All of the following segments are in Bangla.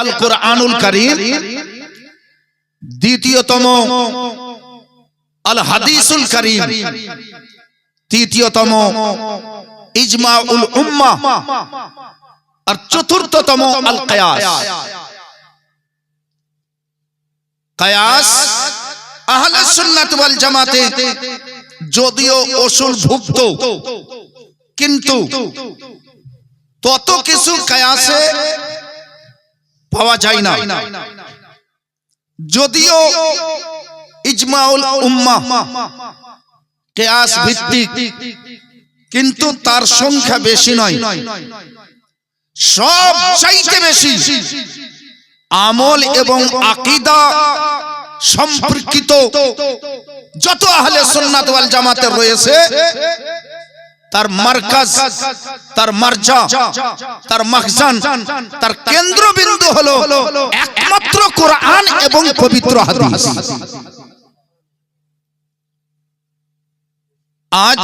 আল কুরআনুল কারীম, দ্বিতীয়তম আল হাদিসুল কারীম, তৃতীয়তম ইজমাউল উম্মাহ, আর চতুর্থতম আল কিয়াস। কিয়াস আহলে সুন্নাত ওয়াল জামাতে যদিও উসুলভুক্ত, কিন্তু তত কিছু কিয়াসে পাওয়া যায় না। যদিও ইজমাউল উম্মাহ কিয়াস ভিত্তিক, কিন্তু তার সংখ্যা বেশি নয়। সব চাইতে বেশি আমল এবং আকীদা সম্পর্কিত যত আহলে সুন্নাত ওয়াল জামাতের রয়েছে, তার মারকাজ, তার মারজা, তার মাখজান, তার কেন্দ্রবিন্দু হলো একমাত্র কোরআন এবং পবিত্র হাদিস। আজ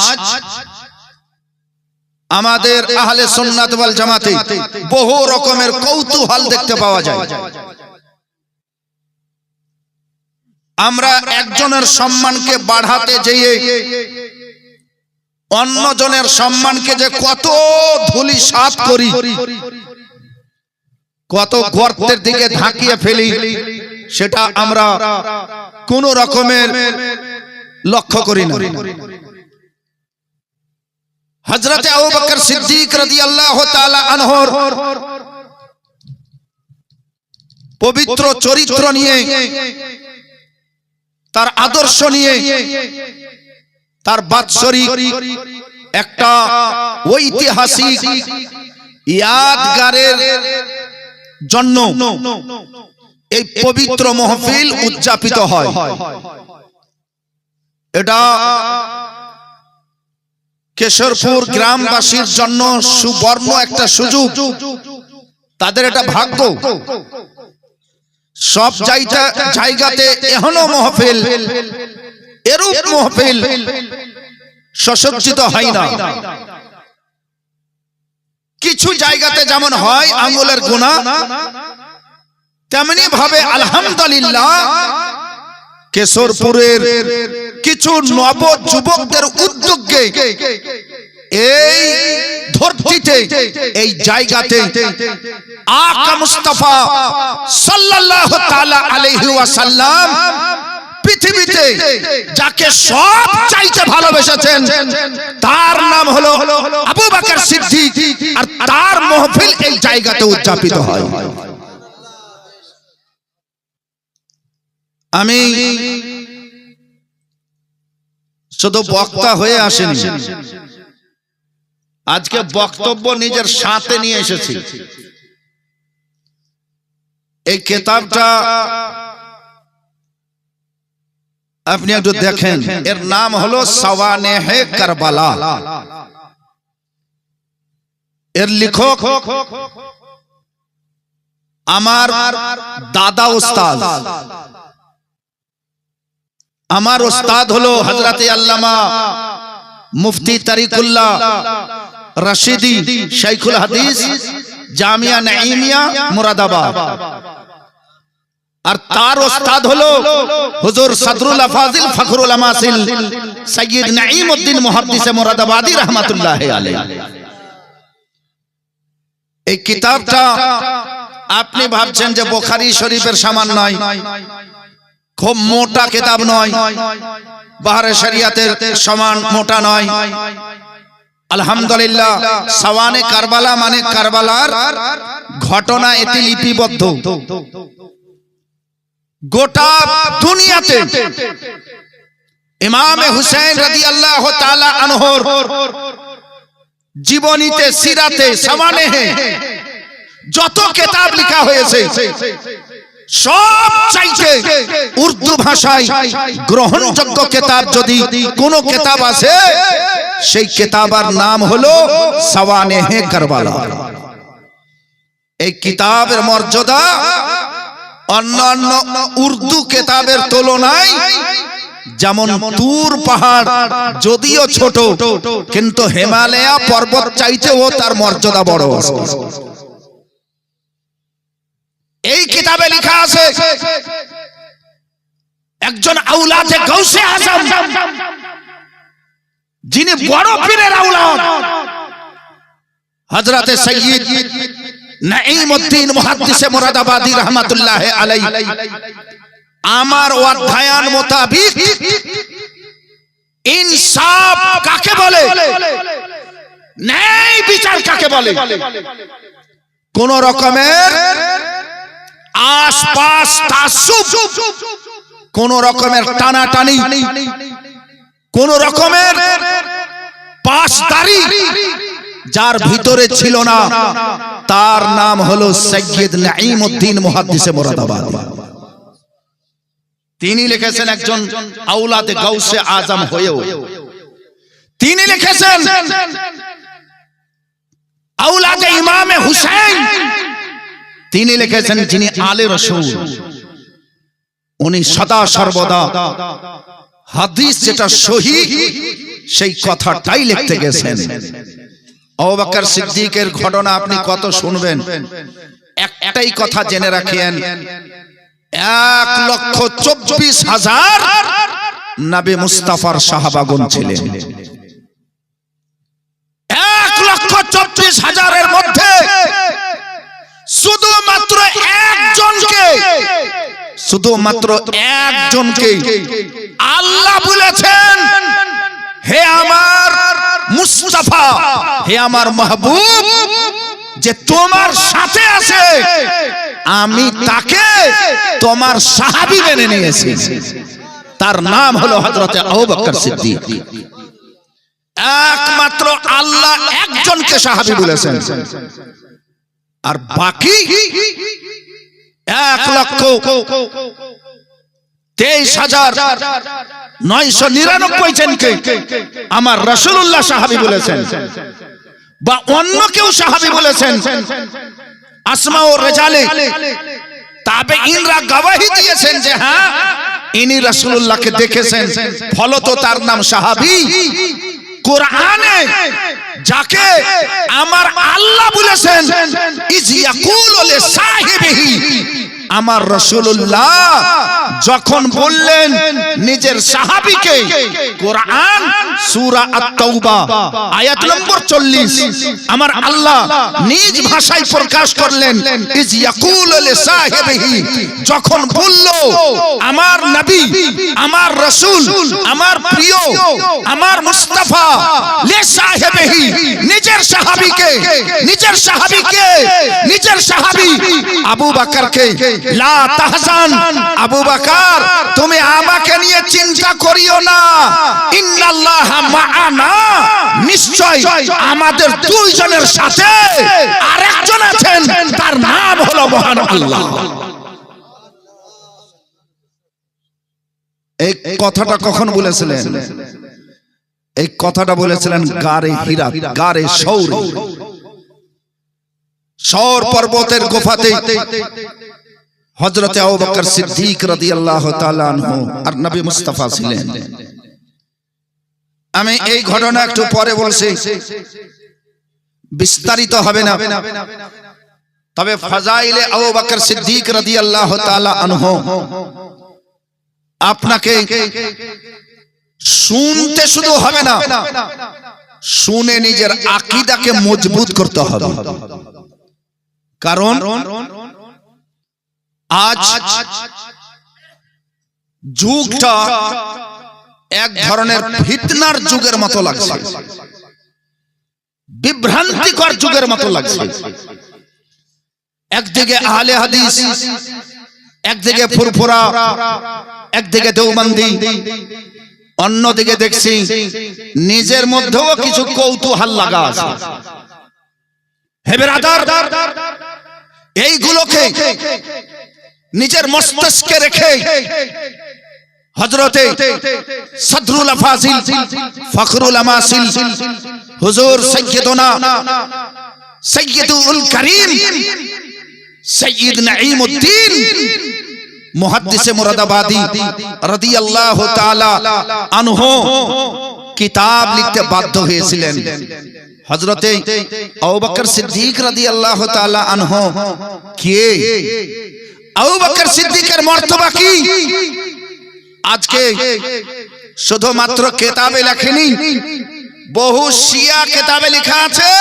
আমাদের আহলে সুন্নাত ওয়াল জামাতে বহু রকমের কৌতূহল দেখতে পাওয়া যায়। আমরা একজনের সম্মানকে বাড়াতে যেয়ে অন্যজনের সম্মানকে যে কত ধূলিসাৎ করি, কত গর্তের দিকে ধাকিয়ে ফেলি, সেটা আমরা কোন রকমের লক্ষ্য করি না। হযরত আবু বকর সিদ্দিক রাদিয়াল্লাহু তাআলা আনহুর পবিত্র চরিত্র নিয়ে, তার আদর্শ নিয়ে, তার বাৎসরিক একটা ঐতিহাসিক ইয়াদগারের জন্য এই পবিত্র মাহফিল উদযাপিত হয়। এটা কেশরপুর গ্রামবাসীর জন্য সুবর্ণ একটা সুযোগ, তাদের এটা ভাগ্য। সব জায়গাতে এখনো মাহফিল, এরূপ মাহফিল সুসজ্জিত হয় না। কিছু জায়গাতে যেমন হয় আঙ্গুলের গোনা, তেমনি ভাবে আলহামদুলিল্লাহ কেশরপুরের কিছু নব যুবকদের উদ্যোগে এই ধরতিতে, এই জায়গাতে আকা মুস্তাফা সাল্লাল্লাহু তাআলা আলাইহি ওয়াসাল্লাম পৃথিবীতে যাকে সব চাইতে ভালোবেসেছেন, তার নাম হলো আবু বকর সিদ্দিক, আর তার মাহফিল এই জায়গাতে উদযাপিত হয়। আমি শুধু বক্তা হয়ে আসেনি, আজকে বক্তব্য নিজের সাথে নিয়ে এসেছি। এই কিতাবটা আপনি একটু দেখেন, এর নাম হলো সাওয়ানেহে কারবালা। এর লেখক আমার দাদা ওস্তাদ, আমার ওস্তাদ হলো হযরত আল্লামা মুফতি তারিকুল্লাহ রশিদি শাইখুল হাদিস জামিয়া নাঈমিয়া মুরাদাবাদ, আর তার ওস্তাদ হলো হুজুর সদরুল আফাজিল ফখরুল আমাসিল সৈয়দ নাঈমউদ্দিন মুহাদ্দিসে মুরাদাবাদী রাহমাতুল্লাহি আলাইহি। এই কিতাবটা আপনি ভাবছেন যে বুখারী শরীফের সমান নয়, খুব মোটা কিতাব নয়, বাহরে শরিয়াতের সমান মোটা নয়। আলহামদুলিল্লাহ, সাওয়ানে কারবালা মানে কারবালার ঘটনা এতে লিপিবদ্ধ। গোটা দুনিয়াতে ইমাম হুসাইন রাদিয়াল্লাহু তাআলা আনহুর জীবনীতে, সিরাতে, সাওয়ানেহে যত কিতাব লেখা হয়েছে, সব চাইতে উর্দু ভাষায় গ্রহণযোগ্য কিতাব যদি কোন কিতাব আছে, সেই কিতাবের নাম হলো সাওয়ানেহে কারবালা। এই কিতাবের মর্যাদা অন্যান্য উর্দু কিতাবের তুলনায়, যেমন তুর পাহাড় যদিও ছোট, কিন্তু হিমালয় পর্বত চাইতেও তার মর্যাদা বড়। লেখা আছে একজন আওলাদে গাউসে আজম, যিনি বড় পীরের আওলাদ, হযরতে সৈয়দ নাঈমউদ্দিন মুহাদ্দিসে মুরাদাবাদী রাহমাতুল্লাহ আলাইহি, আমার অধ্যয়ন মোতাবেক ইনসাফ কাকে বলে, ন্যায় বিচার কাকে বলে, কোন রকমের আশপাশ তাসুব, কোন রকমের টানাটানি, কোন রকমের পাশদারি যার ভিতরে ছিল না, তার নাম হলো সৈয়দ নাঈমউদ্দিন মুহাদ্দিসে মুরাদাবাদী। তিনি লিখেছেন একজন আওলাদে গাউসে আজম হয়েও তিনি লিখেছেন আওলাদে ইমামে হুসাইন, তিনি লিখেছেন যিনি আলে রাসূল, উনি সদা সর্বদা হাদিস যেটা সহিহ সেই কথাটাই লিখতে গেছেন। আবু বকর সিদ্দিকের ঘটনা আপনি কত শুনবেন, একটাই কথা জেনে রাখেন, 1,24,000 নবী মুস্তাফার সাহাবাগণ ছিলেন। 1,24,000 এর মধ্যে শুধুমাত্র একজনকে আল্লাহ বলেছেন, হে আমার মুস্তাফা, হে আমার মাহবুব, যে তোমার সাথে আছে আমি তাকে তোমার সাহাবী মেনে নিয়েছি। তার নাম হলো হযরতে আবু বকর সিদ্দিক। একমাত্র আল্লাহ একজনকে সাহাবী বলেছেন, আর বাকি 1,23,999 জনকে আমার রাসূলুল্লাহ সাহাবী বলেছেন, বা অন্য কেউ সাহাবী বলেছেন। আসমা ও রেজালে তাবেঈনরা গওয়াহি দিয়েছেন যে হ্যাঁ ইনি রাসূলুল্লাহকে দেখেছেন, ফলত তার নাম সাহাবী। কোরআনে যাকে আমার আল্লাহ বলেছেন, ইজ ইয়াকুলু লিসাহিবিহি, আমার রাসূলুল্লাহ যখন বললেন নিজের সাহাবীকে, কোরআন সূরা আত-তাওবা আয়াত নম্বর 40, আমার আল্লাহ নিজ ভাষায় প্রকাশ করলেন, ইজ ইয়াকুলু লিসাহিবিহি, যখন বলল আমার নবী, আমার রাসূল, আমার প্রিয়, আমার মুস্তাফা লিসাহিবিহি, নিজের সাহাবী আবু বকরকে, লা তাহজান, আবু বকর তুমি আমাকে নিয়ে চিন্তা করিও না, ইন্নাল্লাহা মাআনা, নিশ্চয় আমাদের দুইজনের সাথে আরেকজন আছেন, তার নাম হলো মহান আল্লাহ। এই কথাটা কখন বলেছিলেন? এই কথাটা বলেছিলেন গারে হীরা, গারে সৌর, সৌর পর্বতের গুফাতে হযরতে আবু বকর সিদ্দিক রাদিয়াল্লাহু তাআলা আনহু আর নবী মুস্তাফা ছিলেন। আমি এই ঘটনা একটু পরে বলছি, বিস্তারিত হবে না, তবে ফাজাইলে আবু বকর সিদ্দিক রাদিয়াল্লাহু তাআলা আনহু আপনাকে শুনতে শুধু হবে না, শুনে নিজের আকীদাকে মজবুত করতে হবে। কারণ আজ যুগটা এক ধরনের ফিতনার যুগের মতো লাগছে, বিভ্রান্তিকর যুগের মতো লাগছে। একদিকে আহলে হাদিস, একদিকে ফুরফুরা, একদিকে দেওবন্দি, অন্যদিকে দেখছি নিজের মধ্যেও কিছু কৌতূহল লাগা আছে। হে ব্রাদার, এইগুলোকে নিজের মস্তিষ্কে রেখে হযরতে সদরুল আফাজিল ফখরুল আমাসিল হুজুর সাইয়্যিদুনা সাইয়্যিদুল করিম সৈয়দ নাঈমউদ্দিন মুহাদ্দিসে মুরাদাবাদী রাদিয়াল্লাহু তাআলা আনহু কিতাব লিখতে বাধ্য হয়েছিলেন। হযরতে আবু বকর সিদ্দিক রাদিয়াল্লাহু তাআলা আনহু কে আবু বকর সিদ্দিকের মর্তবা কি আজকে শুধুমাত্র কিতাবে লেখেনি, বহু শিয়া কিতাবে লেখা আছে।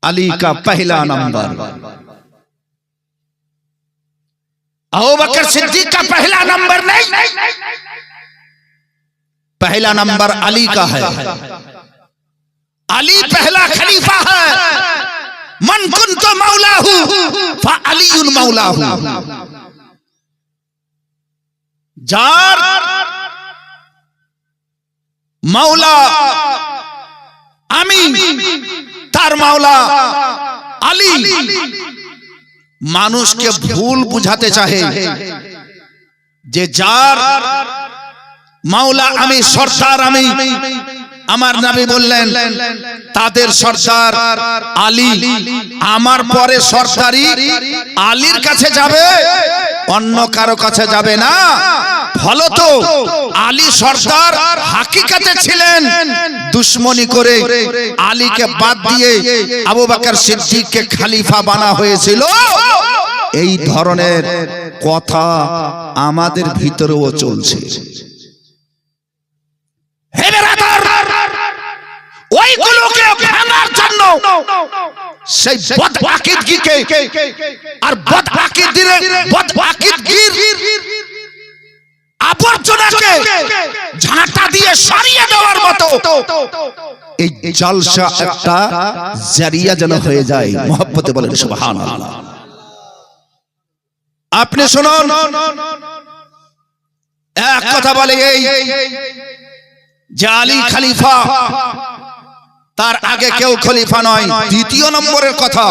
अली का पहला नंबर, अबू बकर सिद्दीक का पहला नंबर नहीं, पहला नंबर अली का है। अली पहला खलीफा है। मन कुन्तु मौलाहु फअलीयुन मौलाहु। जार मौला आमीन तार मौला अली। মানুষকে ভুল বুঝাতে চাহে যে যার মাওলা আমি, সরদার আমি। আমার নবী বললেন তাদের সরদার আলী, আমার পরে সরদারি আলীর কাছে যাবে, অন্য কারো কাছে যাবে না। ফলত আলী সরদার হাকিকাতে ছিলেন, দুশ্মনী করে আলীকে বাদ দিয়ে আবু বকর সিদ্দিককে খলিফা বানা হয়েছিল। এই ধরনের কথা আমাদের ভিতরেও চলছে। হে ব্রাদার, ওইগুলোকে ভাঙার জন্য সেই বদআকিদগিকে আর বদআকিদগির আবর্জনাকে ঝাঁটা দিয়ে সরিয়ে দেওয়ার মতো এই জলসা একটা জারিয়া যেন হয়ে যায়। মহব্বতে বলেন সুবহানাল্লাহ। আপনি শুনুন, এক কথা বলে এই যে আলী খলিফা, তার আগে কেউ খলিফা নয়। দ্বিতীয় নম্বরের কথা,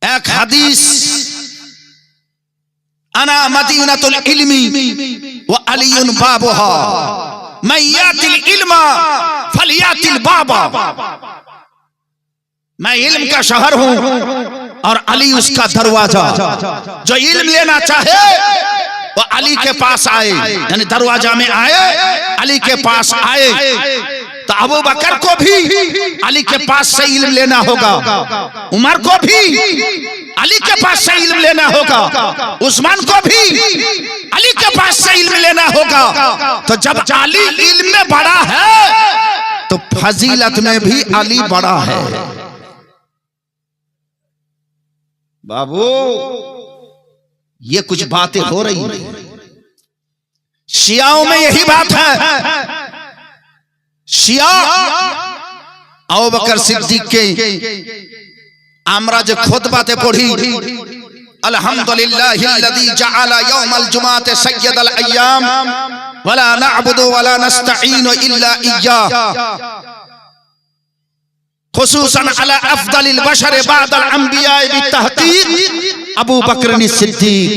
এক হাদিস, আনা মদিনাতুল ইলমি ওয়া আলিয়ুন বাবুহা, মান ইয়াতিল ইলমা ফালিয়াতিল বাবা। मैं इल्म का शहर हूं और अली उसका दरवाजा। जो इल्म लेना चाहे वो अली के पास आए, यानी दरवाजा में आए, अली के पास आए। तो अबू बकर को भी अली के पास से इल्म लेना होगा, उमर को भी अली के पास से इल्म लेना होगा, उस्मान को भी अली के पास से इल्म लेना होगा। तो जब अली इल्म में बड़ा है तो फजीलत में भी अली बड़ा है। बाबू, ये कुछ बातें हो रही हैं, शियाओं में यही बात है। शिया আবু বকর সিদ্দিককে আমরা যে খুতবাতে পড়ি, আলহামদুলিল্লাহিল্লাযী জাআলা ইয়াওমাল জুমআতি সাইয়্যিদাল আইয়াম ওয়ালা না'বুদু ওয়ালা নাস্তাঈনু ইল্লা ইয়্যাহ, খুসুসান আলা আফদালিল বাশারে বাদাল আম্বিয়া বিতাহকিক আবু বকর সিদ্দিক।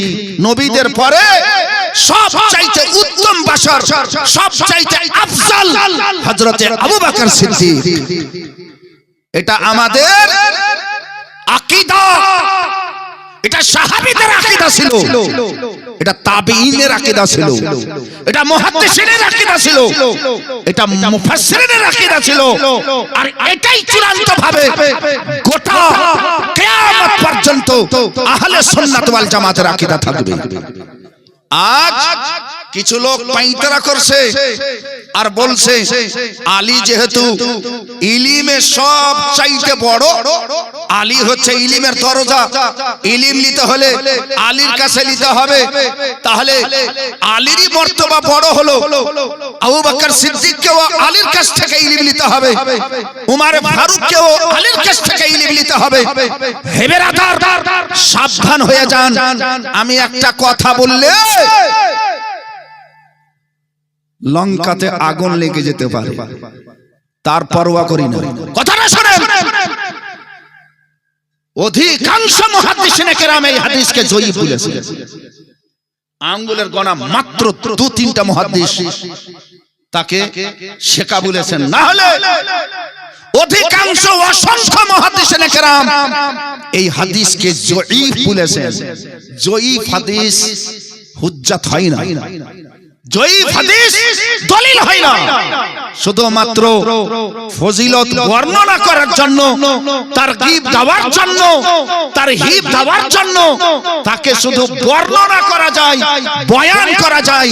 নবীদের পরে সবচাইতে উত্তম বাশার, সবচাইতে আফজাল হযরত আবু বকর সিদ্দিক। এটা আমাদের আকীদা, এটা সাহাবীদের আকীদা ছিল, এটা তাবেঈনের আকীদা ছিল, এটা মুহাদ্দিসিনের আকীদা ছিল, এটা মুফাসসিরিনের আকীদা ছিল। আর এটাই চূড়ান্ত ভাবে গোটা কিয়ামত পর্যন্ত আহলে সুন্নাত ওয়াল জামাতের আকীদা থাকবে। আজ কিছু লোক পাইতারা করছে আর বলছে আলী যেহেতু ইলমে সব চাইতে বড়, আলী হচ্ছে ইলমের দরজা, ইলম নিতে হলে আলীর কাছে নিতে হবে, তাহলে আলীরই মর্তবা বড় হলো। আবু বকর সিদ্দিককেও আলীর কাছ থেকে ইলম নিতে হবে, উমর ফারুককেও আলীর কাছ থেকে ইলম নিতে হবে। হে ব্রাদার, সাবধান হয়ে যান। আমি একটা কথা বললে লঙ্কাতে আগুন লেগে যেতে পারে, তার পরোয়া করি না। কথাটা শুনেন, অধিকাংশ মুহাদ্দিসিনে কেরাম এই হাদিসকে জয়ীফ বলেছে। আঙ্গুলের গোনা মাত্র 2-3টা মুহাদ্দিস তাকে শেখা বলেছেন, না হলে অধিকাংশ অসংখ্য মুহাদ্দিসিনে কেরাম এই হাদিসকে জয়ীফ বলেছেন। জয়ীফ হাদিস হুজ্জাত হয় না। জয়ীফ হাদিস দলিল হয় না, শুধুমাত্র ফজিলত বর্ণনা করার জন্য, তারগীব দেওয়ার জন্য, তারহিব দেওয়ার জন্য তাকে শুধু বর্ণনা করা যায়, বয়ান করা যায়,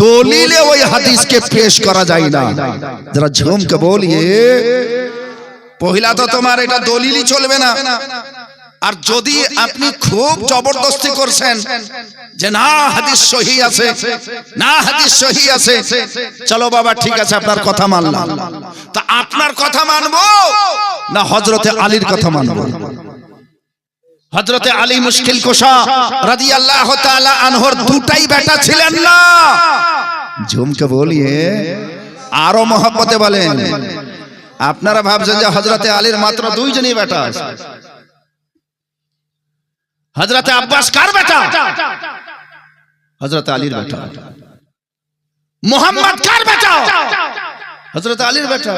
দলিলে ওই হাদিসকে পেশ করা যায় না। যারা ঝুমকে বলিয়ে পহিলা তো তোমার এটা দলিলই চলবে না। আর যদি আপনি খুব জবরদস্তি করছেন যে না হাদিস সহি আছে, না হাদিস সহি আছে, চলো বাবা ঠিক আছে আপনার কথা মানলাম, তা আপনার কথা মানবো না হযরতে আলীর কথা মানবো? হযরতে আলী মুশকিল কুশা রাদিয়াল্লাহু তাআলা আনহুর দুটাই বেটা ছিলেন না? ঝুমকে বলিয়ে আরো মহব্বতে বলেন। আপনারা ভাবছেন যে হযরতে আলীর মাত্র দুইজনই বেটা আছে। হযরতে আব্বাস কার বেটা? হযরতে আলীর বেটা। মুহাম্মদ কার বেটা? হযরতে আলীর বেটা।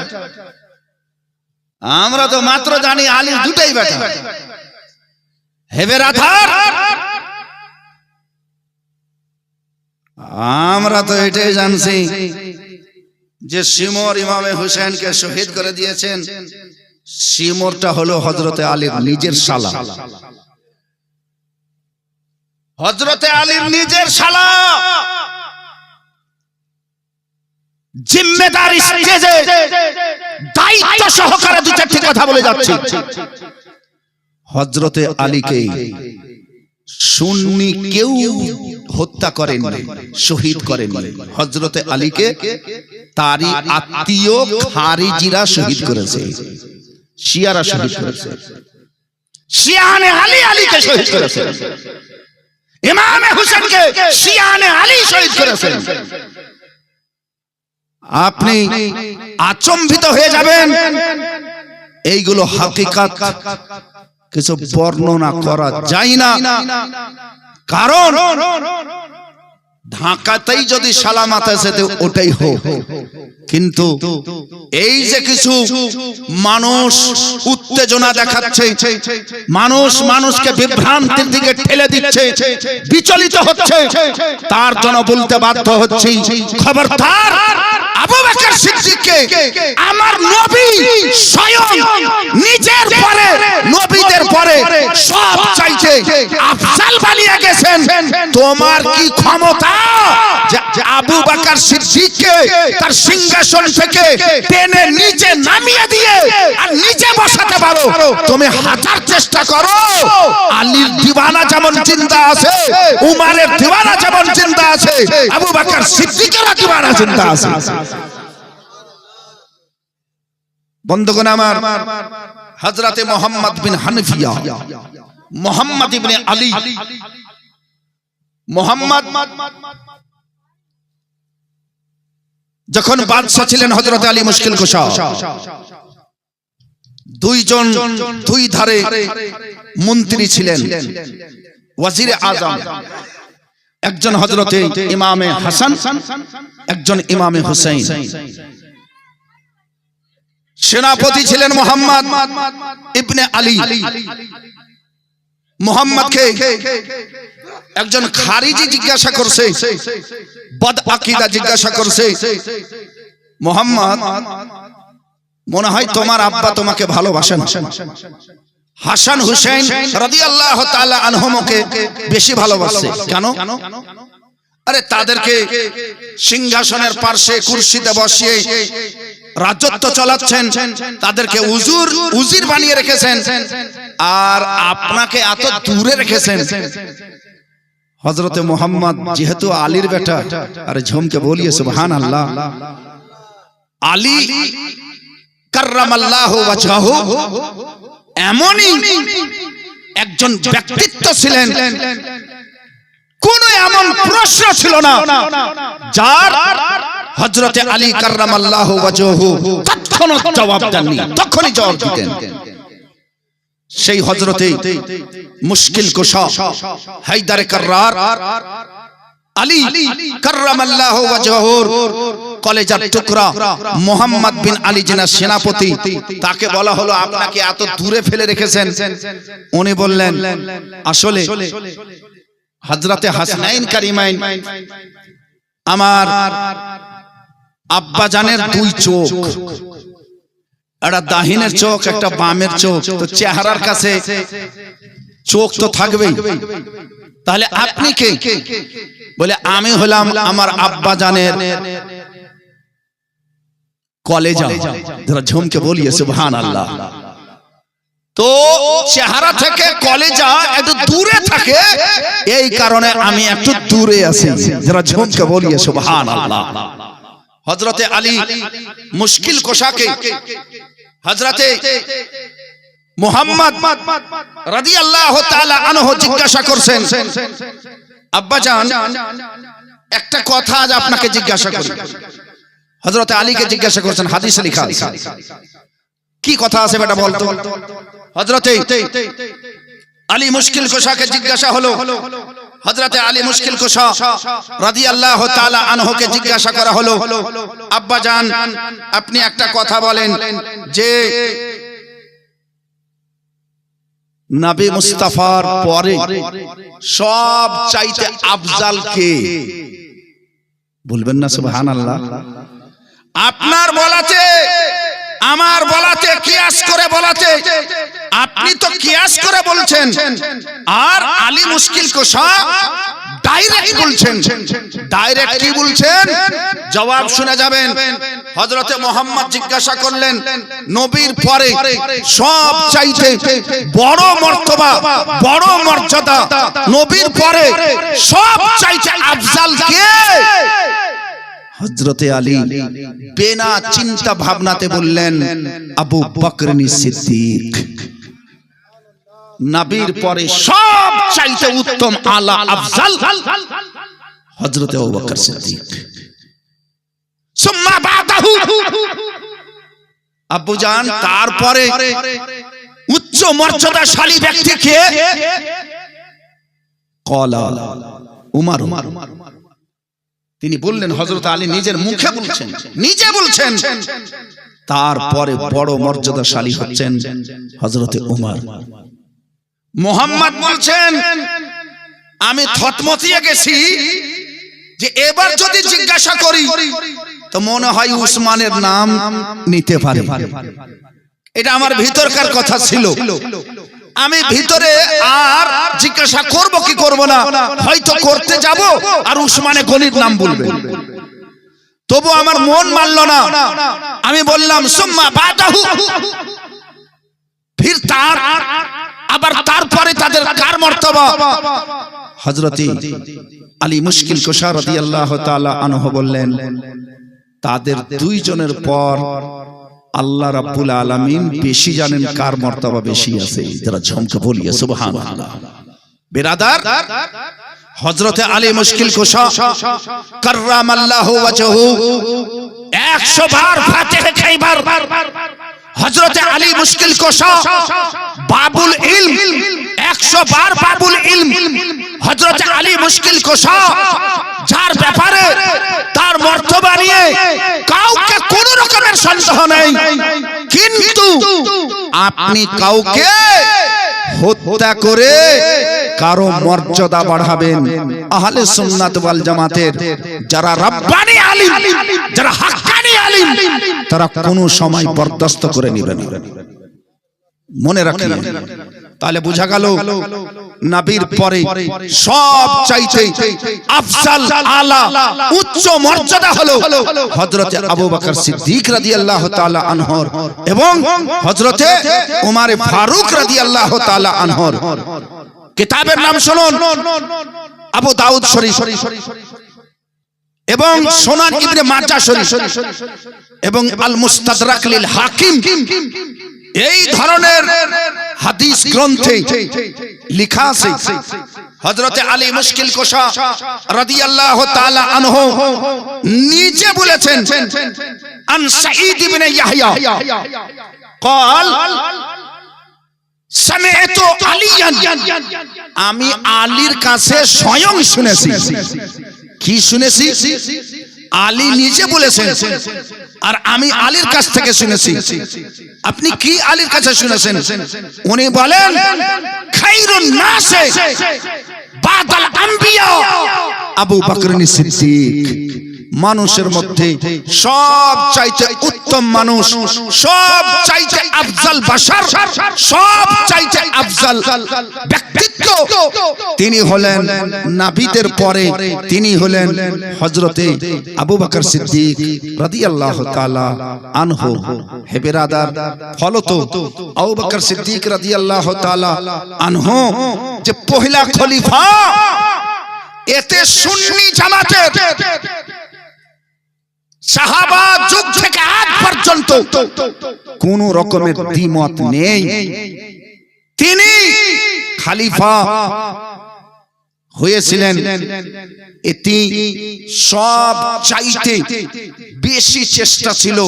আমরা তো মাত্র জানি আলীর দুটাই বেটা। হেবের আধার আমরা তো এটাই জানছি যে শিমর ইমামে হুসেনকে শহীদ করে দিয়েছেন। শিমরটা হলো হযরতে আলীর নিজের শালা, হযরতে আলীর নিজের শালা। জিম্মেদার স্টেজে দায়িত্ব সহকারে দু চারটি কথা বলে যাচ্ছি। হযরতে আলীকে সুন্নি কেউ হত্যা করেননি, শহীদ করেননি। হযরতে আলীকে তারই আত্মীয় খারিজিরা শহীদ করেছে, শিয়ারা শহীদ করেছে। শিয়ানে আলী আলীকে শহীদ করেছে, ইমামে হুসেনকে শিয়ানে আলী শহীদ করেছে। আপনি আচম্বিত হয়ে যাবেন। এইগুলো হাকিকাত, কিছু বর্ণনা করা যায় না। কারণ ঢাকাতেই যদি সালামাত আছে ওটাই হোক, কিন্তু এই যে কিছু মানুষ উত্তেজনা দেখাচ্ছে, মানুষ মানুষকে বিভ্রান্তির দিকে ঠেলে দিচ্ছে, বিচলিত হচ্ছে, তার জন্য বলতে বাধ্য হচ্ছি, খবরদার আবু বকর সিদ্দিককে আমার নবী স্বয়ং নিজের পরে, নবীদের পরে সব চাইতে আফজাল বানিয়ে গেছেন। তোমার কি ক্ষমতা যে আবু বকর সিদ্দিককে তার সিংহাসন থেকে টেনে নিচে নামিয়ে দিয়ে আর নিচে বসাতে পারো? তুমি হাজার চেষ্টা করো, আলীর দিওয়ানা যেমন জিন্দা আছে, উমারের দিওয়ানা যেমন জিন্দা আছে, আবু বকর সিদ্দিকের দিওয়ানা জিন্দা আছে। বন্ধুগণ আমার, হযরতে মুহাম্মদ বিন হানিফিয়া, মুহাম্মদ ইবনে আলী, মুহাম্মদ যখন বাদশা ছিলেন হযরতে আলী মুশকিল কুশা, দুইজন দুই ধারে মন্ত্রী ছিলেন, ওয়াজির আজম। একজন হযরতে ইমামে হাসান, একজন ইমামে হুসাইন। সেনাপতি ছিলেন মুহাম্মদ ইবনে আলী। মুহাম্মদকে একজন খারিজি জিজ্ঞাসা করছে, বদ আকীদা জিজ্ঞাসা করছে, মুহাম্মদ মনে হয় তোমার আব্বা তোমাকে ভালোবাসেন। হাসান হুসাইন রাদিয়াল্লাহু তাআলা আনহুমকে বেশি ভালোবাসে কেন? আরে তাদেরকে সিংহাসনের পার্শ্বে কুরসিতে বসিয়ে রাজত্ব চালাচ্ছেন, তাদেরকে উজির বানিয়ে রেখেছেন, আর আপনাকে এত দূরে রেখেছেন। হযরতে মুহাম্মদ যেহেতু আলীর বেটা, আরে ঝুমকে বলিয়ে সুবহানাল্লাহ, আলী কাররামাল্লাহু ওয়াজহাহু এমনই একজন ব্যক্তিত্ব ছিলেন, কোন এমন প্রশ্ন ছিল না যার হযরতে আলী কাররামাল্লাহু ওয়াজহাহু তৎক্ষণাৎ জবাব দেননি, তখনই জবাব দিতেন। সেই হযরতে মুশকিল কুশা হায়দার কাররার আলী কাররামাল্লাহু ওয়াজহাহুর কলেজার টুকরা মুহাম্মদ বিন আলী যিনি সেনাপতি, তাকে বলা হলো আপনাকে এত দূরে ফেলে রেখেছেন। উনি বললেন আসলে হযরতে হাসানাইন কারিমাইন আমার আব্বা জানের দুই চোখ, একটা দাহিনের চোখ একটা বামের চোখ, তো চেহারার কাছে চোখ তো থাকবেই। তাহলে আপনি কে? বলে আমি হলাম আমার আব্বা জানের কলেজা। যারা ঝুমকে বলিয়ে সুবহানাল্লাহ। তো চেহারা থেকে কলেজা একটু দূরে থাকে, এই কারণে আমি একটু দূরে আছি। যারা ঝুমকে বলিয়ে সুবহানাল্লাহ। হযরতে আলী মুশকিল কোশাকে হযরতে মুহাম্মদ রাদিয়াল্লাহু তাআলা আনহু জিজ্ঞাসা করছেন, আব্বা জান একটা কথা আজ আপনাকে জিজ্ঞাসা করি। হযরতে আলীকে জিজ্ঞাসা করছেন, হাদিসে লেখা আছে, কি কথা আছে বেটা বলতো। হযরতে আলী মুশকিল কোশাকে জিজ্ঞাসা হলো, হযরতে আলী মুশকিল কোশা রাদিয়াল্লাহু তাআলা আনহুকে জিজ্ঞাসা করা হলো, আব্বা জান আপনি একটা কথা বলেন যে নবী মুস্তাফার পরে সব চাইতে আফজাল কে? বলবেন না সুবহানাল্লাহ। আপনার বলাতে আমার বলাতে কিয়াস করে বলাতে আপনি তো কিয়াস করে বলছেন, আর আলী মুশকিল কোশা ডাইরেক্ট বলছেন। ডাইরেক্ট কি বলছেন জবাব শুনে যাবেন। হযরতে মুহাম্মদ জিজ্ঞাসা করলেন, নবীর পরে সব চাইতে বড় মর্তবা বড় মর্যাদা, নবীর পরে সব চাইতে আফজাল কে? হযরতে আলী বিনা চিন্তা ভাবনাতে বললেন, আবু বকর সিদ্দিক। নবীর পরে সব চাইতে উত্তম আলা আফজাল হযরতে আবু বকর সিদ্দিক। সুম্মা বাদাহু, আব্বু জান তারপরে উচ্চ মর্যাদাশালী ব্যক্তি কে? ক্বালা উমর। তিনি বললেন, হযরত আলী নিজের মুখে বলছেন, নিজে বলছেন, তারপরে বড় মর্যাদাশালী হচ্ছেন হযরতে উমর। মুহাম্মদ বলছেন, আমি থতমতিয়ে গেছি যে এবার যদি জিজ্ঞাসা করি তো মনে হয় উসমানের নাম নিতে পারে। এটা আমার ভিতরকার কথা ছিল। আমি ভিতরে আর জিজ্ঞাসা করব কি করব না, হয়তো করতে যাব আর উসমানে গনির নাম বলবে। তবু আমার মন মানল না। আমি বললাম সুম্মা বাদাহু, ফির তার আবার তারপরে তাদের কার মর্তবা? হযরত আলী মুশকিল কোশা রাদিয়াল্লাহু তাআলা আনহু বললেন, তাদের দুইজনের পর আল্লাহ রাব্বুল আলামিন বেশি জানেন কার মর্তবা বেশি আছে। যারা ঝমকে বলিয়ে সুবহানাল্লাহ। বিরাদার, হযরতে আলী মুশকিল কোশা কাররামাল্লাহু ওয়াজহু 100 বার ফাতিহা খাইবার। হযরতে আলী মুশকিল কোশা বাবুল ইলম, 100 বার বাবুল ইলম। হযরতে আলী মুশকিল কোশা যার ব্যাপারে তার মর্তবা নিয়ে কাউকে কোন রকমের সন্দেহ নেই, কিন্তু আপনি কাউকে হত্যা করে কারো মর্যাদা বাড়াবেন, আহলে সুন্নাত ওয়াল জামাতের যারা রাব্বানি আলিম, যারা হাক্কানি আলিম, তারা কোনো সময় বরদাস্ত করে নেবেন। মনে রাখেন। তাহলে বোঝা গেল নবীর পরে সব চাইতে আফজাল আলা উচ্চ মর্যাদা হলো হযরতে আবু বকর সিদ্দিক রাদিয়াল্লাহু তাআলা আনহুর এবং হযরতে ওমর ফারুক রাদিয়াল্লাহু তাআলা আনহুর। কিতাবের নাম শুনুন, আবু দাউদ শরীফ এবং সুনান ইবনে মাজাহ শরীফ এবং আল মুস্তাদরাক লিল হাকিম, এই ধরনের হাদিস গ্রন্থে লেখা আছে হযরতে আলী মুশকিল কোশা রাদিয়াল্লাহু তাআলা আনহু নিজে বলেছেন, আন সাঈদ ইবনে ইয়াহইয়া قال سمعت عليا, আমি আলীর কাছে স্বয়ং শুনেছি। কি শুনেছি? আলী নিজে বলেছেন আর আমি আলীর কাছ থেকে শুনেছি। আপনি কি আলীর কাছে শুনেছেন? উনি বলেন, খায়রুন নাসে বাদাল আম্বিয়া আবু বকর সিদ্দিক মানুষের মধ্যে সব চাইতে উত্তম মানুষ, সব চাইতে আফজাল বাশার, সব চাইতে আফজাল ব্যক্তিত্ব। তিনি হলেন নবীদের পরে তিনি হলেন হযরতে আবু বকর সিদ্দিক রাদিয়াল্লাহু তাআলা আনহু। হে বিরাদার, ফলত আবু বকর সিদ্দিক রাদিয়াল্লাহু তাআলা আনহু যে পহেলা খলিফা, এতে সুন্নি জামাতের সাহাবা যুগ থেকে আজ পর্যন্ত কোন রকমের দ্বিমত নেই। তিনি খলিফা হয়েছিলেন, এটি সব চাইতে বেশি চেষ্টা ছিল।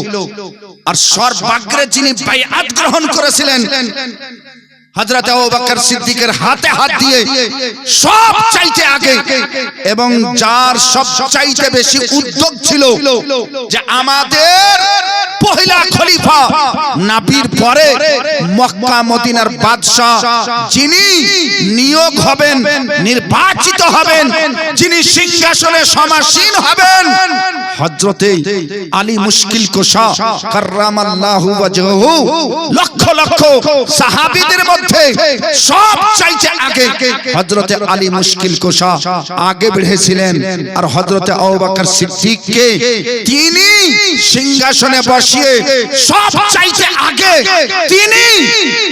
আর সর্বাগ্রে যিনি বাইআত গ্রহণ করেছিলেন হযরত আবু বকর সিদ্দিকের হাতে হাত দিয়ে সব চাইতে আগে, এবং যার সব চাইতে বেশি উদ্যোগ ছিল যে আমাদের পহেলা খলিফা নবীর পরে মক্কা মদিনার বাদশা যিনি নিয়োগ হবেন, নির্বাচিত হবেন, যিনি সিংহাসনে সমাসীন হবেন, হযরতে আলী মুশকিল কুশা কাররামাল্লাহু ওয়াজহু। লক্ষ লক্ষ সাহাবীদের মধ্যে সব চাইতে আগে হযরতে আলী মুশকিল কুশা আগে বেড়েছিলেন। আর হযরতে আবু বকর সিদ্দিককে তিনি সিংহাসনে বসিয়ে সব চাইতে আগে তিনি,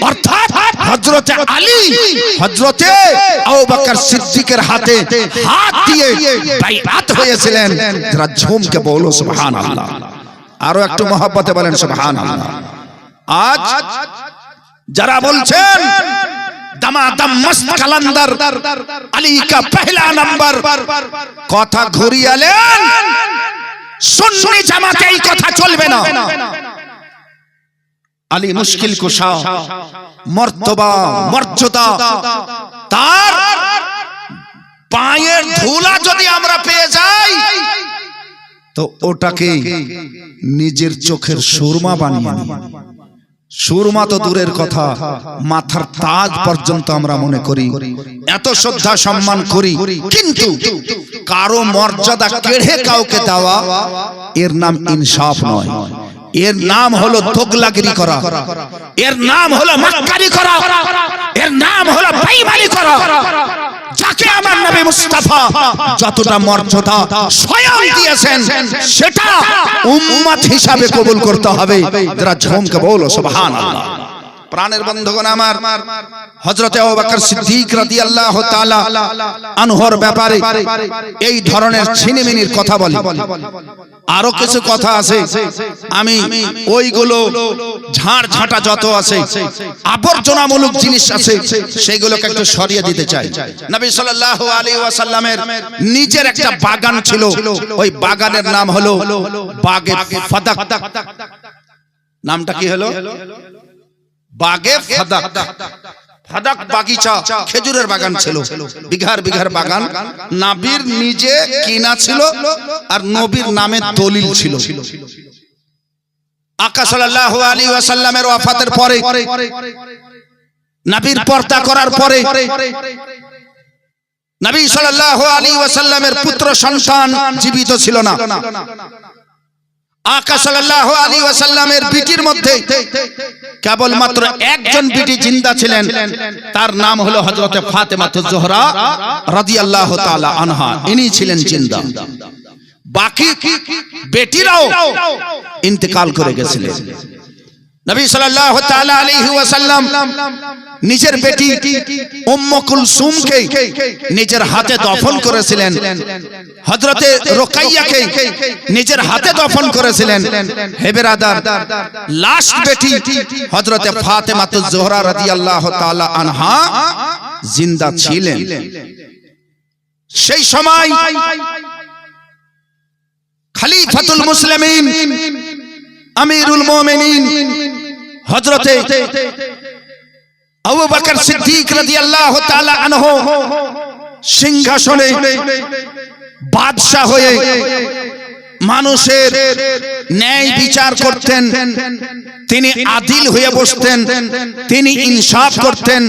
অর্থাৎ হযরতে আলী হযরতে আবু বকর সিদ্দিকের হাতে হাত দিয়ে বাইআত হয়েছিলেন। যারা ঝুমকে বলো সুবহানাল্লাহ, আরো একটু মহব্বতে বলেন সুবহানাল্লাহ। আজ যারা বলছেন দামাদাম মস্ত কালান্দার আলী কা পহলা নাম্বার, কথা ঘুরিয়ালেন, সুন্নি জামাতে এই কথা চলবে না। আলী মুশকিল কুশা মর্তবা মর্যাদা, তার পায়ের ধুলা যদি আমরা পেয়ে যাই তো ওটাকে নিজের চোখের সুরমা বানিয়ে নিই। সুরমা তো দূরের কথা, মাথার তাজ পর্যন্ত আমরা মনে করি, এত শ্রদ্ধা সম্মান করি। কিন্তু কারো মর্যাদা কেড়ে কাউকে দেওয়া, এর নাম ইনসাফ নয়, এর নাম হলো দোগলাগিরি করা, এর নাম হলো মাক্কারি করা, এর নাম হলো বেঈমানি করা। যাকে আমার নবী মুস্তাফা যতটা মর্যাদা স্বয়ং দিয়েছেন সেটা উম্মত হিসাবে কবুল করতে হবে। যারা ঝুমকে বলো সুবহানাল্লাহ। প্রাণের বন্ধুগণ আমার, হযরতে আবু বকর সিদ্দিক রাদিয়াল্লাহু তাআলা আনহুর ব্যাপারে এই ধরনের ছিনিমিনির কথা বলি। আরো কিছু কথা আছে, আমি ওইগুলো ঝাড় ঝাঁটা যত আছে আবর্জনামূলক জিনিস আছে সেগুলোকে একটু সরিয়ে দিতে চাই। নবী সাল্লাল্লাহু আলাইহি ওয়াসাল্লামের নিজের একটা বাগান ছিল, ওই বাগানের নাম হলো বাগে ফাদাক। নামটা কি হলো? বাগে ফাদাক। ফাদাক বাগিচা, খেজুরের বাগান ছিল, বিঘার বিঘার বাগান। নবীর নিজে কিনা ছিল আর নবীর নামে দলিল ছিল। আকা সাল্লাল্লাহু আলাইহি ওয়াসাল্লামের ওয়াফাতের পরে, নবীর পর্দা করার পরে, নবী সাল্লাল্লাহু আলাইহি ওয়াসাল্লামের পুত্র সন্তান জীবিত ছিল না। আকা সাল্লাল্লাহু আলাইহি ওয়াসাল্লামের বিটির মধ্যে কেবলমাত্র একজন বিটি জিন্দা ছিলেন, তার নাম হলো হযরতে ফাতেমাতুজ জোহরা রাদিয়াল্লাহু তাআলা আনহা। ইনি ছিলেন জিন্দা, বাকি বেটিরাও ইন্তেকাল করে গেছিলেন। নবী সাল্লাল্লাহু তাআলা আলাইহি ওয়াসাল্লাম নিজের বেটি উম্মে কুলসুমকে নিজের হাতে দফন করেছিলেন, হযরতে রুকাইয়াকে নিজের হাতে দফন করেছিলেন। হে বিরাদার, লাস্ট বেটি হযরতে ফাতেমাতুজ জোহরা রাদিয়াল্লাহু তাআলা আনহা জিন্দা ছিলেন। সেই সময় খলিফাতুল মুসলিমিন আমিরুল মুমিনিন হযরতে আবু বকর সিদ্দিক রাদিয়াল্লাহু তাআলা আনহু সিংহাসনে বাদশা হয়ে মানুষের ন্যায় বিচার করতেন, তিনি আদিল হয়ে বসতেন, তিনি ইনসাফ করতেন।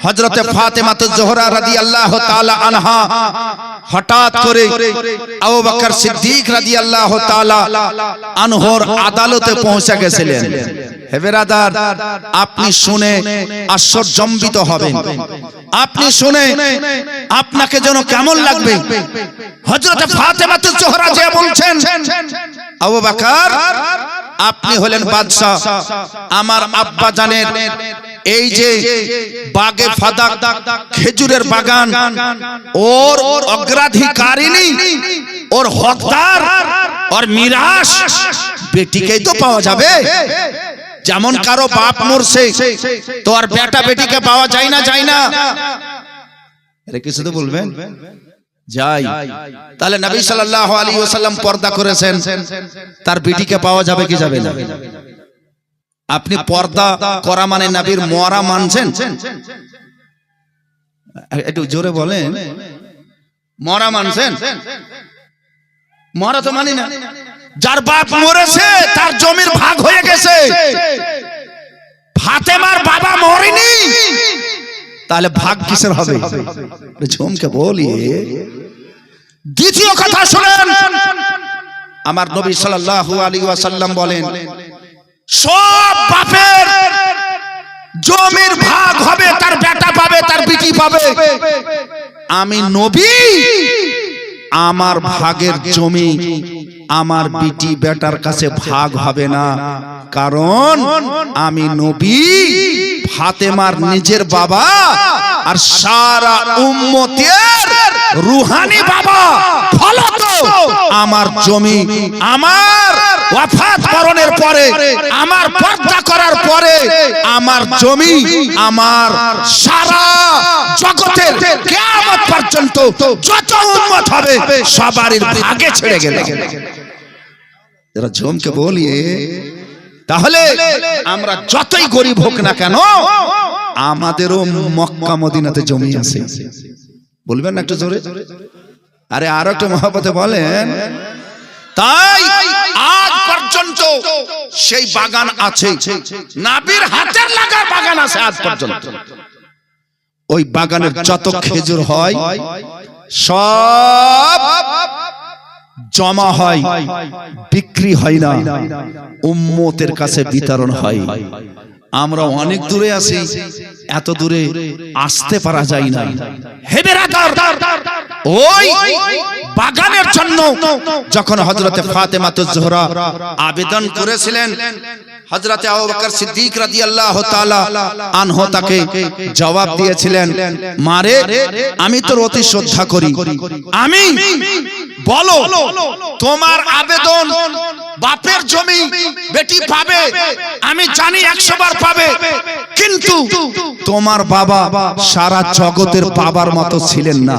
হযরতে ফাতেমাতুজ জোহরা রাদিয়াল্লাহু তাআলা আনহা হঠাৎ করে আবু বকর সিদ্দিক রাদিয়াল্লাহু তাআলা আনহুর আদালতে পৌঁছে গেছিলেন। হে বেরাদার, আপনি শুনে আশ্চর্যজম্বিত হবেন। আপনি শুনে আপনাকে যেন কেমন লাগবে। হযরতে ফাতেমাতুজ জোহরা যে বলছেন, আবু বকর আপনি হলেন বাদশা, আমার আব্বা জানের এই যে বাগে ফাদাক খেজুরের বাগান, ওর অগ্রাধিকারিনী, ওর হকদার, ওর মিরাস বেটিকেই তো পাওয়া যাবে। যেমন কারো বাপ মরছে তো আর বেটা বেটিকে পাওয়া যায় না, যায় না? আরে কিছু তো বলবেন। যাই, তাহলে নবী সাল্লাল্লাহু আলাইহি ওয়াসাল্লাম পর্দা করেছেন, তার বেটিকে পাওয়া যাবে কি যাবে না? আপনি পর্দা করা মানে নবীর মরা মানছেন? একটু জোরে বলেন, মরা মানছেন? মরা তো মানি না। যার বাপ মরেছে তার জমির ভাগ হয়ে গেছে, ফাতেমার বাবা মরেনি, তাহলে ভাগ কিসের হবে? ঝুমকে বলি। দ্বিতীয় কথা শুনেন, আমার নবী সাল্লাল্লাহু আলাইহি ওয়াসাল্লাম বলেন, সব বাপের জমির ভাগ হবে, তার বেটা পাবে, তার বিটি পাবে। আমি নবী, আমার ভাগের জমি আমার বিটি বেটার কাছে ভাগ হবে না, কারণ আমি নবী, ফাতেমার নিজের বাবা আর সারা উম্মতের রুহানি বাবা। ফলত আমার জমি আমার ওয়াফাত বরণের পরে, আমার পর্দা করার পরে, আমার জমি আমার সারা জগতের কিয়ামত পর্যন্ত যত উম্মত হবে সবারই ভাগে ছেড়ে গেল। এরা জমকে বলি। তাহলে আমরা যতই গরিব হোক না কেন, আমাদেরও মক্কা মদিনাতে জমি আছে। বলবেন না একটু জোরে? আরে আরো একটু মহব্বতে বলেন। তাই আজ পর্যন্ত সেই বাগান আছে, নবীর হাতের লাগা বাগান আছে আজ পর্যন্ত। ওই বাগানের যত খেজুর হয় সব জমা হয়, বিক্রি হয় না, উম্মতের কাছে বিতরণ হয়। আমরা অনেক দূরে আছি, এত দূরে আসতে পারা যায় না। হে বেরাদার, ওই বাগানের জন্য যখন হযরতে ফাতেমাতুজ জোহরা আবেদন করেছিলেন, হযরতে আবু বকর সিদ্দিক রাদিয়াল্লাহু তাআলা আনহু তাকে জবাব দিয়েছিলেন, মারে আমি তোর অতি শ্রদ্ধা করি, আমি বলো তোমার আবেদন বাপের জমি বেটি পাবে, আমি জানি 100 বার পাবে, কিন্তু তোমার বাবা সারা জগতের বাবার মতো ছিলেন না।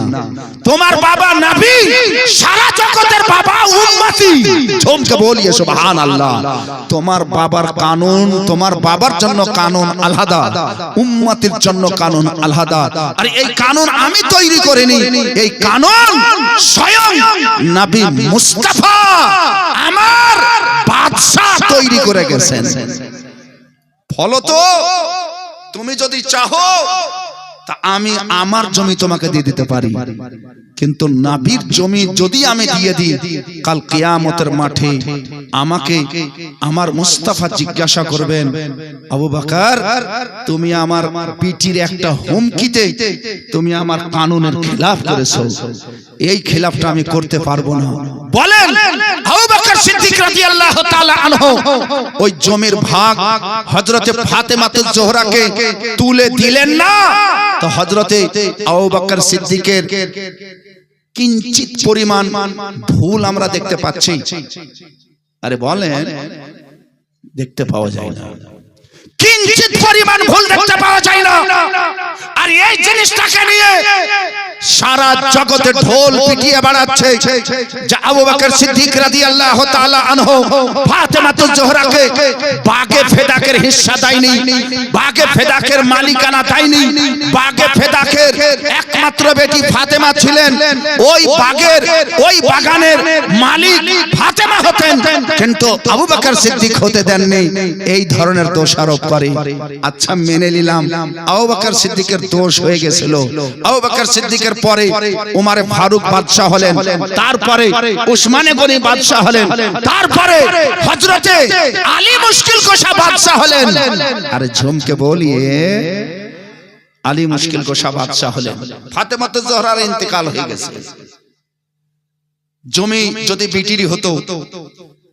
তোমার বাবা নবী, সারা জগতের বাবা উম্মতি। ঝুমকে বলিয়ে সুবহানাল্লাহ। তোমার বাবার কানুন, তোমার বাবার জন্য কানুন আলাদা, উম্মতির জন্য কানুন আলাদা। আর এই কানুন আমি তৈরি করিনি, এই কানুন স্বয়ং নবী মুস্তাফা আমার বাদশা তৈরি করে গেছেন। ফলত তুমি যদি চাহো তা আমি আমার জমি তোমাকে দিয়ে দিতে পারি, কিন্তু নবীর জমি যদি আমি দিয়ে দিই, কাল কিয়ামতের মাঠে আমাকে আমার মুস্তাফা জিজ্ঞাসা করবেন, আবু বকর তুমি আমার পিটির একটা হুমকিতে তুমি আমার কানুনের খিলাফ করেছো, এই খিলাফটা আমি করতে পারবো না। বলেন আবু বকর সিদ্দিক রাদিয়াল্লাহু তাআলা আনহু ওই জমির ভাগ হযরতে ফাতেমাতুজ জোহরাকে তুলে দিলেন না, তো হযরতে আবু বকর সিদ্দিকের কিঞ্চিত পরিমাণ ভুল আমরা দেখতে পাচ্ছি। আরে বলেন, দেখতে পাওয়া যায় না, কিঞ্চিত পরিমাণ ভুল দেখতে পাওয়া যায় না। আর এই জিনিসটাকে নিয়ে সারা জগতে ঢোল পিটিয়ে বেড়াচ্ছে যে আবু বকর সিদ্দিক রাদিয়াল্লাহু তাআলা আনহু ফাতেমাতুজ জোহরাকে বাগে ফেদাকের হিস্সা দেয়নি, বাগে ফেদাকের মালিকানা দেয়নি। বাগে ফেদাকের একমাত্র বেটি ফাতেমা ছিলেন, ওই বাগের ওই বাগানের মালিক ফাতেমা হতেন, কিন্তু আবু বকর সিদ্দিক হতে দেননি। এই ধরনের দোষ আরোপ করে। আচ্ছা মেনে নিলাম আবু বকর সিদ্দিকের দোষ হয়ে গেছিল। আবু বকর সিদ্দিকের পরে উমারে ফারুক বাদশা হলেন, তারপরে উসমানে গনি বাদশা হলেন, তারপরে হযরতে আলী মুশকিল কুশা বাদশা হলেন। আরে ঝুমকে বলিয়ে আলী মুশকিল কুশা বাদশা হলেন। ফাতেমাতুজ জোহরার ইন্তেকাল হয়ে গেছে। জমি যদি বিটিরি হতো,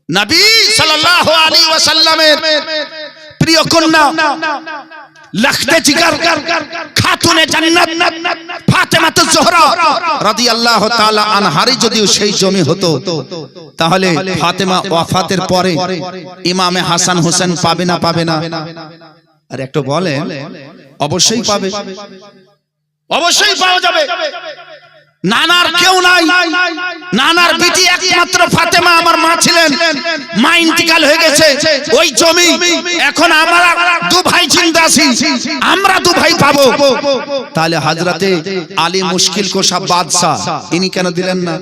নবী সাল্লাল্লাহু আলাইহি ওয়াসাল্লামের প্রিয় কন্যা লখতে জিগর খাতুনে জান্নাত ফাতেমাতুজ জোহরা রাদিয়াল্লাহু তাআলা আনহার যদি সেই জমি হতো, তাহলে ফাতেমা ওয়াফাতের পরে ইমামে হাসান হোসেন পাবে না? পাবে না? আর একটু বলেন। অবশ্যই পাবে, অবশ্যই পাওয়া যাবে। নানার কেউ নাই, নানার বিটি একমাত্র ফাতেমা আমার মা ছিলেন। মা ইন্তিকাল হয়ে গেছে, ওই জমি এখন আমরা দু ভাই জিন্দা আছি, আমরা দু ভাই পাবো। তাহলে হযরতে আলী মুশকিল কুশা বাদশা ইনি কেন দিলেন না?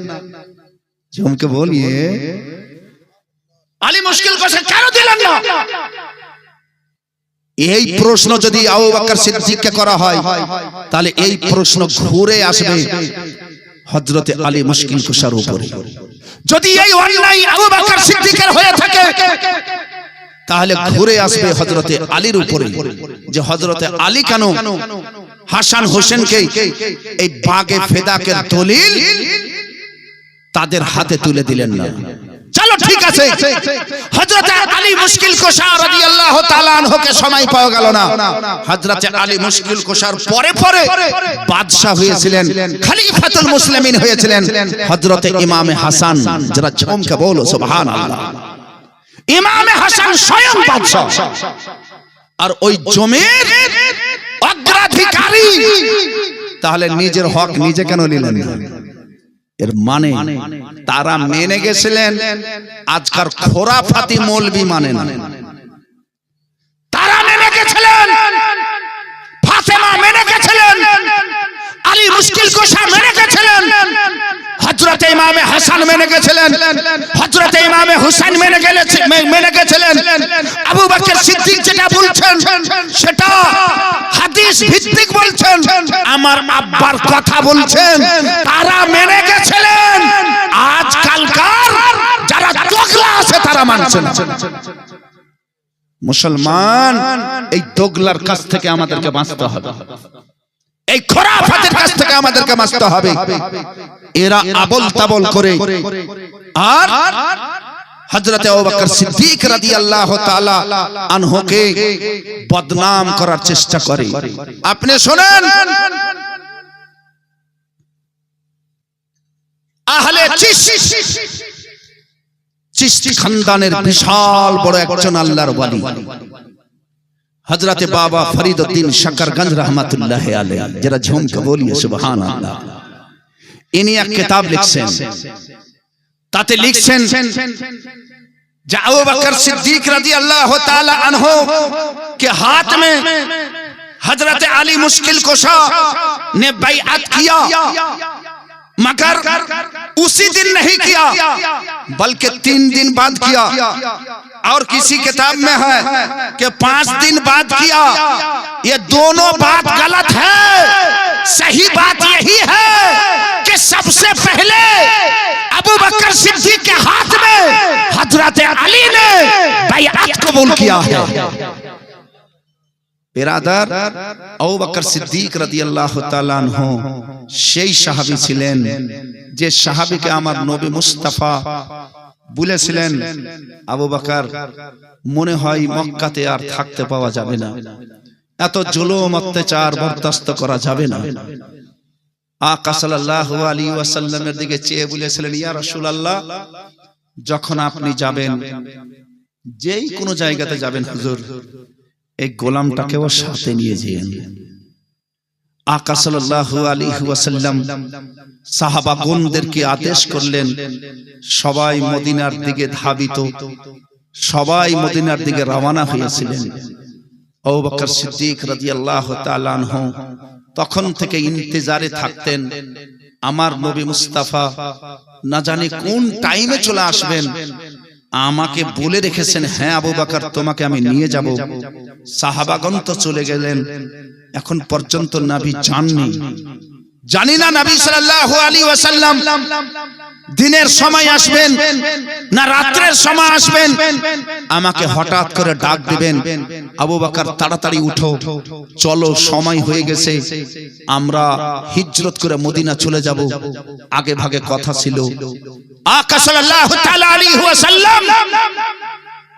জমকে বলিয়ে আলী মুশকিল কুশা কেন দিলেন না? এই প্রশ্ন যদি আবু বকর সিদ্দিককে করা হয়, তাহলে এই প্রশ্ন ঘুরে আসবে হযরতে আলী মুশকিল কুশার উপরে। যদি এই অন্যায় আবু বকর সিদ্দিকের হয়ে থাকে, তাহলে ঘুরে আসবে হযরতে আলীর উপরে, যে হযরতে আলী কেন হাসান হোসেনকে এই বাগে ফেদাকের দলিল তাদের হাতে তুলে দিলেন না। চলো ঠিক আছে, হযরতে আলী মুশকিল কুশা রাদিয়াল্লাহু তাআলা আনহুকে সময় পাওয়া গেল না। হযরতে আলী মুশকিল কুশার পরে পরে বাদশা হয়েছিলেন, খলিফাতুল মুসলিমিন হয়েছিলেন হযরতে ইমামে হাসান। যারা চমকে বলো সুবহানাল্লাহ। ইমামে হাসান স্বয়ং বাদশা, আর ওই জমির অগ্রাধিকারী। তাহলে নিজের হক নিজে কেন নিলেন না? এর মানে তারা মেনে গেছিলেন, আজকার খোরাফাতি মৌলবি মানে না। তারা মেনে গেছিলেন, ফাতেমা মেনে গেছিলেন, আলী মুশকিল কুশা মেনে গেছিলেন, হযরতে ইমামে হাসান মেনে গেছিলেন, হযরতে ইমামে হুসাইন মেনে গেছিলেন। আবু বকর সিদ্দিক যেটা বলছেন সেটা হাদিস ভিত্তিক বলছেন, আমার আব্বার কথা বলছেন। তারা মেনে গেছিলেন, আজকালকার যারা দোগলা আছে তারা মানছে না। মুসলমান এই দোগলার কাছ থেকে আমাদেরকে বাঁচতে হবে, এই খোরাফাতের কাছ থেকে আমাদেরকে বাঁচতে হবে। এরা আবল তাবল করে আর হযরতে আবু বকর সিদ্দিক রাদিয়াল্লাহু তাআলা আনহুকে বদনাম করার চেষ্টা করে। আপনি শুনেন, আহলে চিশতি খানদানের বিশাল বড় একজন আল্লাহর ওয়ালি হযরতে বাবা ফরিদউদ্দিন শকরগঞ্জ রহমাতুল্লাহ আলাইহি, যারা ঝুমকে বলিয়ে সুবহানাল্লাহ। ইনি এক কিতাব লিখছেন, তাতে লিখছেন যে আবু বকর सिद्दीक রাদিয়াল্লাহু তাআলা আনহু के हाथ में हजरत अली मुश्किल कुशा ने बैअत किया, मगर उसी दिन नहीं किया बल्कि 3 दिन बाद किया, और किसी किताब में है कि 5 दिन बाद किया। ये दोनों बात गलत है। सही बात यही है कि सबसे पहले अबू बकर सिद्दीक के हाथ में हजरत अली ने बैअत कबूल किया है। बिरादर, আবু বকর সিদ্দিক রাদিয়াল্লাহু তাআলা আনহু সেই সাহাবী ছিলেন যে সাহাবীকে আমার নবী মুস্তাফা বলেছিলেন, আবু বকর মনে হয় মক্কাতে আর থাকতে পাওয়া যাবে না, এত জুলুম অত্যাচার বরদাস্ত করা যাবে না। আকা সাল্লাল্লাহু আলাইহি ওয়াসাল্লামের দিকে চেয়ে বলেছিলেন, ইয়া রাসূলুল্লাহ, যখন আপনি যাবেন, যেই কোনো জায়গাতে যাবেন হুজুর, এই গোলামটাকেও সাথে নিয়ে যেন। আকা সাল্লাল্লাহু আলাইহি ওয়াসাল্লাম সাহাবাগণদেরকে আদেশ করলেন, সবাই মদিনার দিকে ধাবিত, সবাই মদিনার দিকে রওনা হয়েছিলেন। আবু বকর সিদ্দিক রাদিয়াল্লাহু তাআলা আনহু তখন থেকে ইন্তজারে থাকতেন, আমার নবী মুস্তাফা না জানি কোন টাইমে চলে আসবেন। আমাকে বলে রেখেছেন, হ্যাঁ আবু বকর তোমাকে আমি নিয়ে যাব। সাহাবাগণ তো চলে গেলেন, এখন পর্যন্ত নবী জাননি। জানি না নবী সাল্লাল্লাহু আলাইহি ওয়াসাল্লাম দিনের সময় আসবেন না রাতের সময় আসবেন। আমাকে হঠাৎ করে ডাক দিবেন, আবু বকর তাড়াতাড়ি উঠো, চলো সময় হয়ে গেছে, আমরা হিজরত করে মদিনা চলে যাব। আগে ভাগে কথা ছিল। আকা সাল্লাল্লাহু তাআলা আলাইহি ওয়াসাল্লাম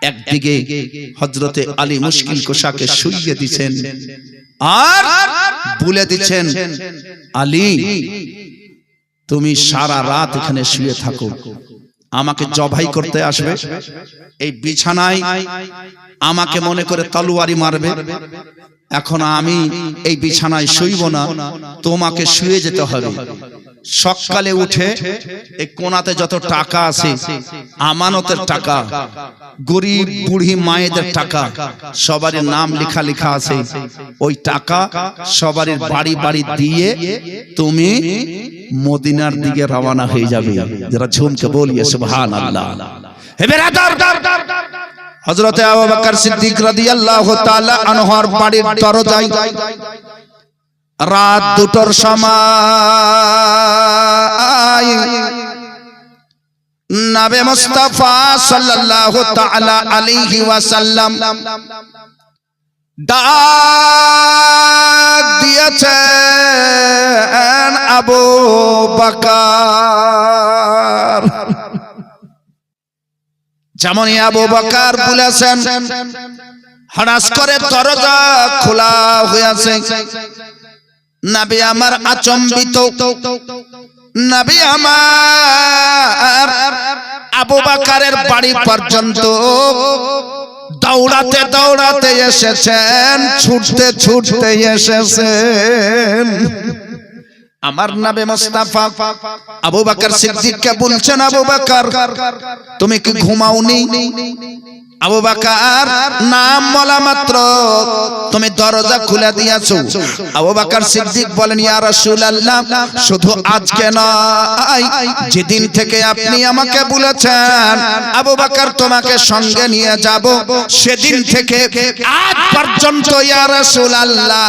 একদিকে হযরতে আলী মুশকিল কুশাকে শুইয়ে দিয়েছেন আর বলে দিচ্ছেন, আলী তুমি সারা রাত এখানে শুয়ে থাকো, আমাকে জবাই করতে আসবে, এই বিছানায় আমাকে মনে করে তলোয়ারি মারবে। এখন আমি এই বিছানায় শুইব না, তোমাকে শুয়ে যেতে হবে। সকালে উঠে এই কোণাতে যত টাকা আছে, আমানতের টাকা, গরিব বুড়ি মায়েদের টাকা, সবারই নাম লেখা লেখা আছে, ওই টাকা সবারই বাড়ি বাড়ি দিয়ে তুমি মদিনার দিকে রওনা হয়ে যাবে। যারা ঝুমকে বলিয়ে সুবহানাল্লাহ। হে বেরাদার, হযরতে আবু বকর সিদ্দিক রাদিয়াল্লাহু তাআলা আনহুর বাড়ির দরজায় রাত 2টার সময় নবী মুস্তাফা সাল্লাল্লাহু তাআলা আলাইহি ওয়াসাল্লাম ডাক দিয়েছেন আবু বকর। যেমনই আবু বকর বলেছেন, হঠাৎ করে দরজা খোলা হয়েছে। নবী আমার আচম্বিত, নবী আমার আবু বকরের বাড়ি পর্যন্ত দৌড়াতে দৌড়াতে এসেছেন, ছুটতে ছুটতে এসেছেন। আমার নবী মুস্তাফা আবু বকর সিদ্দিককে বলছেন, আবু বকর তুমি কি ঘুমাওনি? আবু বকর নাম বলা মাত্র তুমি দরজা খুলে দিয়েছো। আবু বকর সিদ্দিক বলেন, ইয়া রাসূলুল্লাহ, শুধু আজকে নয়, যেদিন থেকে আপনি আমাকে বলেছেন আবু বকর তোমাকে সঙ্গে নিয়ে যাব, সেদিন থেকে আজ পর্যন্ত ইয়া রাসূলুল্লাহ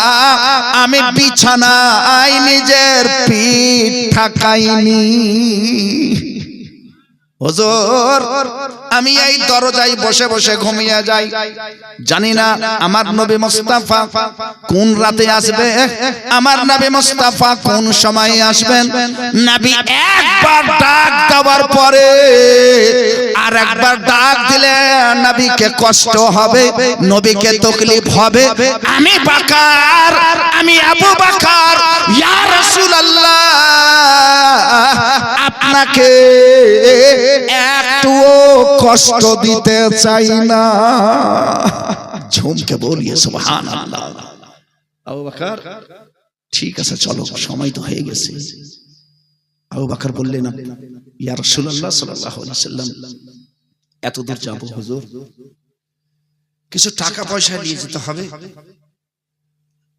আমি বিছানায় নিজের পিঠ ঠাকাইনি। হুজুর আমি এই দরজায় বসে বসে ঘুমিয়ে যাই, জানি না আমার নবী মুস্তাফা কোন রাতে আসবে, আমার নবী মুস্তাফা কোন সময়ে আসবেন। নবী একবার ডাক দেওয়ার পরে আর একবার ডাক দিলে নবীকে কষ্ট হবে, নবীকে তকলিফ হবে। আমি বকর, আমি আবু বকর, ইয়া রাসূলুল্লাহ আপনাকে একটুও কষ্ট দিতে চাই না। ঝুমকে বলিয়ে সুবহানাল্লাহ। আবু বকর ঠিক আছে চলো, সময় তো হয়ে গেছে। আবু বকর বললেন, ইয়া রাসূলুল্লাহ সাল্লাল্লাহু আলাইহি ওয়াসাল্লাম এত দূর যাব হুজুর, কিছু টাকা পয়সা নিয়ে যেতে হবে।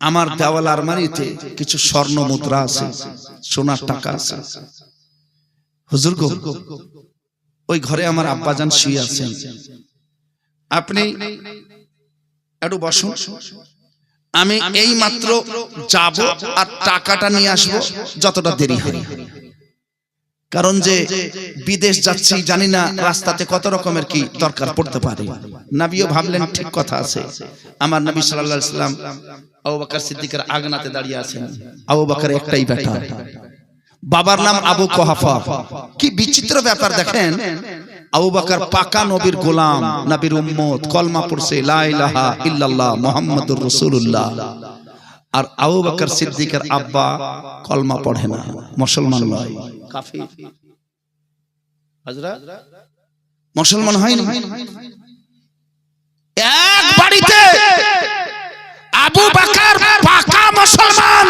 আমার দেওয়াল আলমারিতে কিছু স্বর্ণ মুদ্রা আছে, সোনার টাকা আছে। হুজুর গো, ওই ঘরে আমার আব্বাজান শুয়ে আছেন, আপনি একটু বসুন, আমি এই মাত্র যাব আর টাকাটা নিয়ে আসবো যতটা দেরি হয়। কারণ যে বিদেশ যাচ্ছি, জানি না রাস্তাতে কত রকমের কি দরকার পড়তে পারে। নবীও ভাবলেন ঠিক কথা আছে। আমার নবী সাল্লাল্লাহু আলাইহি ওয়াসাল্লাম আবু বকর সিদ্দিকের আগনাতে দাঁড়িয়ে আছেন। আবু বকর একটাই বেটা, বাবার নাম আবু কুহাফা। কি বিচিত্র ব্যাপার দেখেন, আবু বকর পাকা নবীর গোলাম, নবীর উম্মত, কলমা পড়ছে লা ইলাহা ইল্লাল্লাহ মুহাম্মাদুর রাসূলুল্লাহ। আর আবু বকর সিদ্দিকের আব্বা কলমা পড়ে না, মুসলমান নয়, কাফির। হযরত মুসলমান হয়নি। এক বাড়িতে আবু বকর পাকা মুসলমান,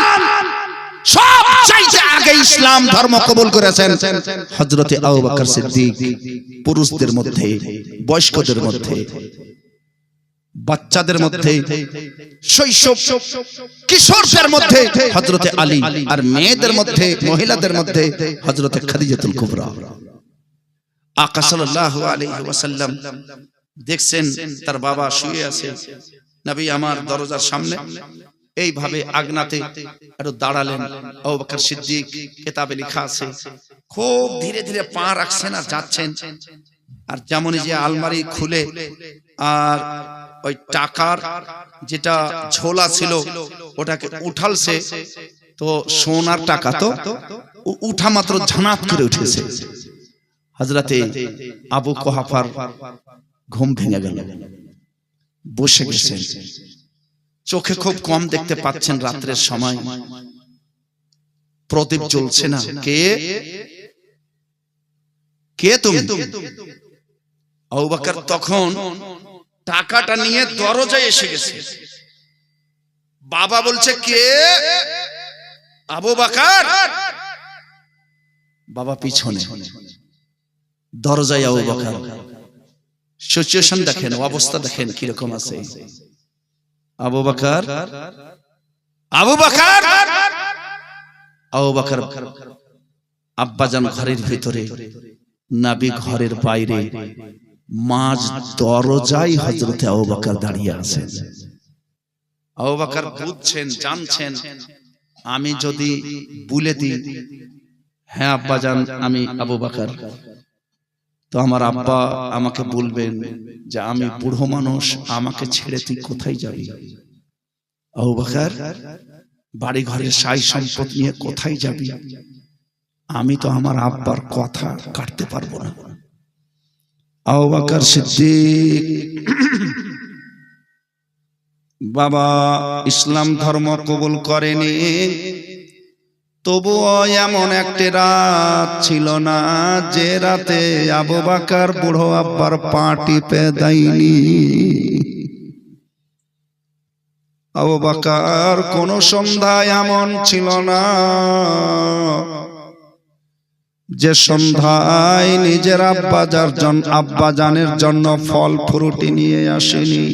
আগে ইসলাম ধর্ম কবুল করেছেন হযরতে আবু বকর সিদ্দিক। পুরুষদের মধ্যে, বয়স্কদের মধ্যে, বাচ্চাদের মধ্যে, শৈশব কিশোরদের মধ্যে হযরতে আলী, আর মেয়েদের মধ্যে, মহিলাদের মধ্যে হযরতে খাদিজাতুল কুবরা। আকা সাল্লাল্লাহু আলাইহি ওয়াসাল্লাম দেখছেন তার বাবা শুয়ে আছে, নবী আমার দরজার সামনে এইভাবে আগনাতে একটু দাঁড়ালেন। আবু বকর সিদ্দিক, কিতাবে লেখা আছে, খুব ধীরে ধীরে পা রাখছেন আর যাচ্ছেন। আর যেমনই যে আলমারি খুলে আর ওই টাকার যেটা ঝোলা ছিল ওটাকে উঠালছে, তো সোনার টাকা তো উঠা মাত্র ঝানাত করে উঠেছে। হযরতে আবু কুহাফার ঘুম ভেঙে গেল, বসে গেছেন, চোখে খুব কম দেখতে পাচ্ছেন। রাত্রের সময় প্রদীপ জ্বলছে না। কে কে তুমি? আবু বকর তখন টাকাটা নিয়ে দরজায় এসে গেছে। বাবা বলছে, কে? আবু বকর। বাবা পিছনে, দরজায় আবু বকর। সিচুয়েশন দেখেন, অবস্থা দেখেন কিরকম আছে। আবু বকর, আবু বকর, আবু বকর আব্বাজান ঘরের ভিতরে, নবী ঘরের বাইরে, মাঝ দরজায় হযরতে আবু বকর দাঁড়িয়ে আছেন। আবু বকর বুঝছেন, জানছেন, আমি যদি বলে দিই হ্যাঁ আব্বাজান আমি আবু বকর, তো আমার আব্বা আমাকে বলবেন যে আমি বুড়ো মানুষ, আমাকে ছেড়ে তুই কোথায় যাবি? আবু বকর, বাড়ি ঘরের সাই সম্পদ নিয়ে কোথায় যাবি? আমি তো আমার আব্বার কথা কাটতে পারবো না। আবু বকর সিদ্দিক বাবা ইসলাম ধর্ম কবুল করেনি, তবুও এমন একটি রাত ছিল না যে রাতে আবু বকর বুড়ো আব্বার পা টিপে দেয়নি। আবু বকর কোন সন্ধ্যায় এমন ছিল না যে সন্ধ্যায় নিজের আব্বাজানের জন্য ফল ফ্রুটি নিয়ে আসেনি।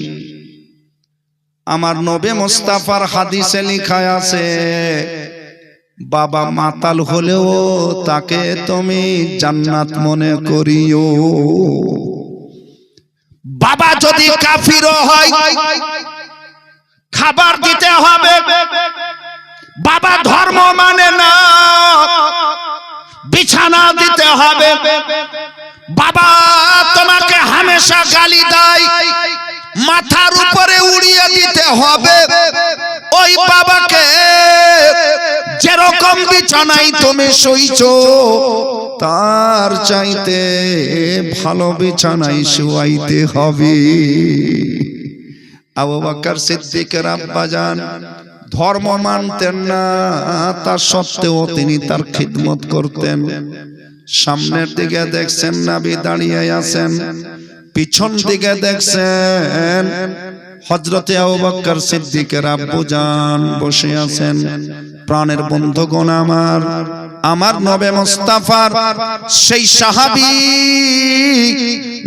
আমার নবী মুস্তাফার হাদিসে লেখা আছে, বাবা মাতাল হলেও তাকে তুমি জান্নাত মনে করিও। বাবা যদি কাফিরও হয় খাবার দিতে হবে। বাবা ধর্ম মানে না, বিছানা দিতে হবে। বাবা তোমাকে হামেশা গালি দেয়, মাথার উপরে উড়িয়ে দিতে হবে। ওই বাবাকে যেরকম বিছানায় তুমি শুইছো তার চাইতে ভালো বিছানায় শুয়াইতে হবে। আবু বকর সিদ্দিকের আব্বাজান ধর্ম মানতেন না, তার সত্ত্বেও তিনি তার খিদমত করতেন। সামনের দিকে দেখছেন নবী দাঁড়িয়ে আছেন, পিছন দিকে দেখছেন হযরতে আবু বকর সিদ্দিকের আব্বুজান বসে আছেন। প্রাণের বন্ধুগণ আমার নবী মুস্তাফার সেই সাহাবী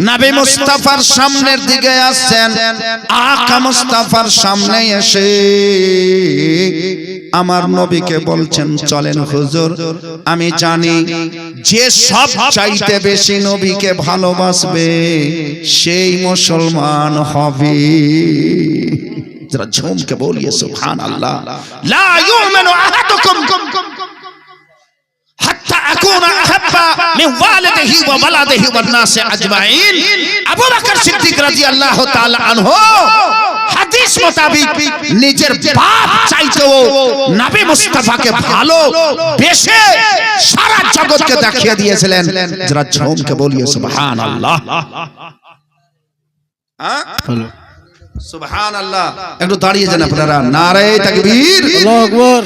নবী মুস্তাফার সামনের দিকে আসছেন। আকা মুস্তাফার সামনে এসে আমার নবীকে বলছেন, চলেন হুজুর, আমি জানি যে সব চাইতে বেশি নবীকে ভালোবাসবে সেই মুসলমান হবে। যারা ঝুমকে বলিয়ে সুবহানাল্লাহ। লা ইউমিনু আহাদুকুম হাত্তা আকুনা আহাব্বা মিন ওয়ালিদিহি ওয়া ওয়ালাদিহি ওয়ান নাসি আজমাইন। আবু বকর সিদ্দিক রাদিয়াল্লাহু তাআলা আনহু হাদিস মোতাবেক নিজের বাপ চাইতেও নবী মুস্তাফাকে ভালো বেশে সারা জগৎকে দেখিয়ে দিয়েছিলেন। যারা ঝুমকে বলিয়ে সুবহানাল্লাহ। সুবহানাল্লাহ। একটু দাঁড়িয়ে যান আপনারা। নারে তাকবীর, আল্লাহু আকবার,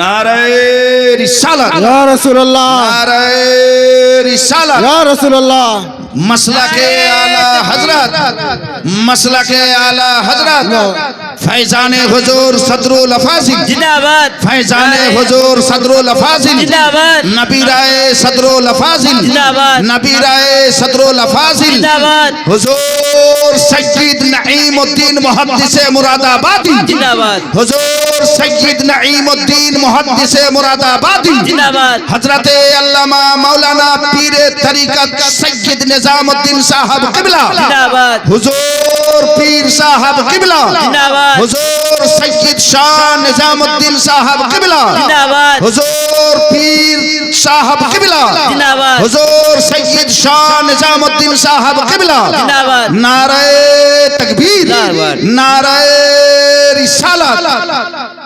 নারে রিসালাত, ইয়া রাসূলুল্লাহ, নারে রিসালাত, ইয়া রাসূলুল্লাহ। মাসলাকে আলা হযরত, মাসলাকে আলা হযরত फैजाने हुजूर सदरुल अफाजिल जिंदाबाद, फैजाने हुजूर सदरुल अफाजिल जिंदाबाद, नबीराए सदरुल अफाजिल जिंदाबाद, नबीराए सदरुल अफाजिल जिंदाबाद, हुजूर सय्यद नईमुद्दीन मुहद्दिस मुरादाबादी जिंदाबाद, हुजूर सय्यद नईमुद्दीन मुहद्दिस मुरादाबादी जिंदाबाद, हजरते अल्लामा मौलाना पीर तरीकत सय्यद निजामुद्दीन साहब किबला जिंदाबाद, हुजूर पीर साहब किबला जिंदाबाद, हुजूर सय्यद शाह निजामुद्दीन साहब किबला जिंदाबाद, हुजूर पीर साहब किबला जिंदाबाद, हुजूर सय्यद शाह निजामुद्दीन साहब किबला जिंदाबाद, नारे तकबीर जिंदाबाद, नारे रिसालत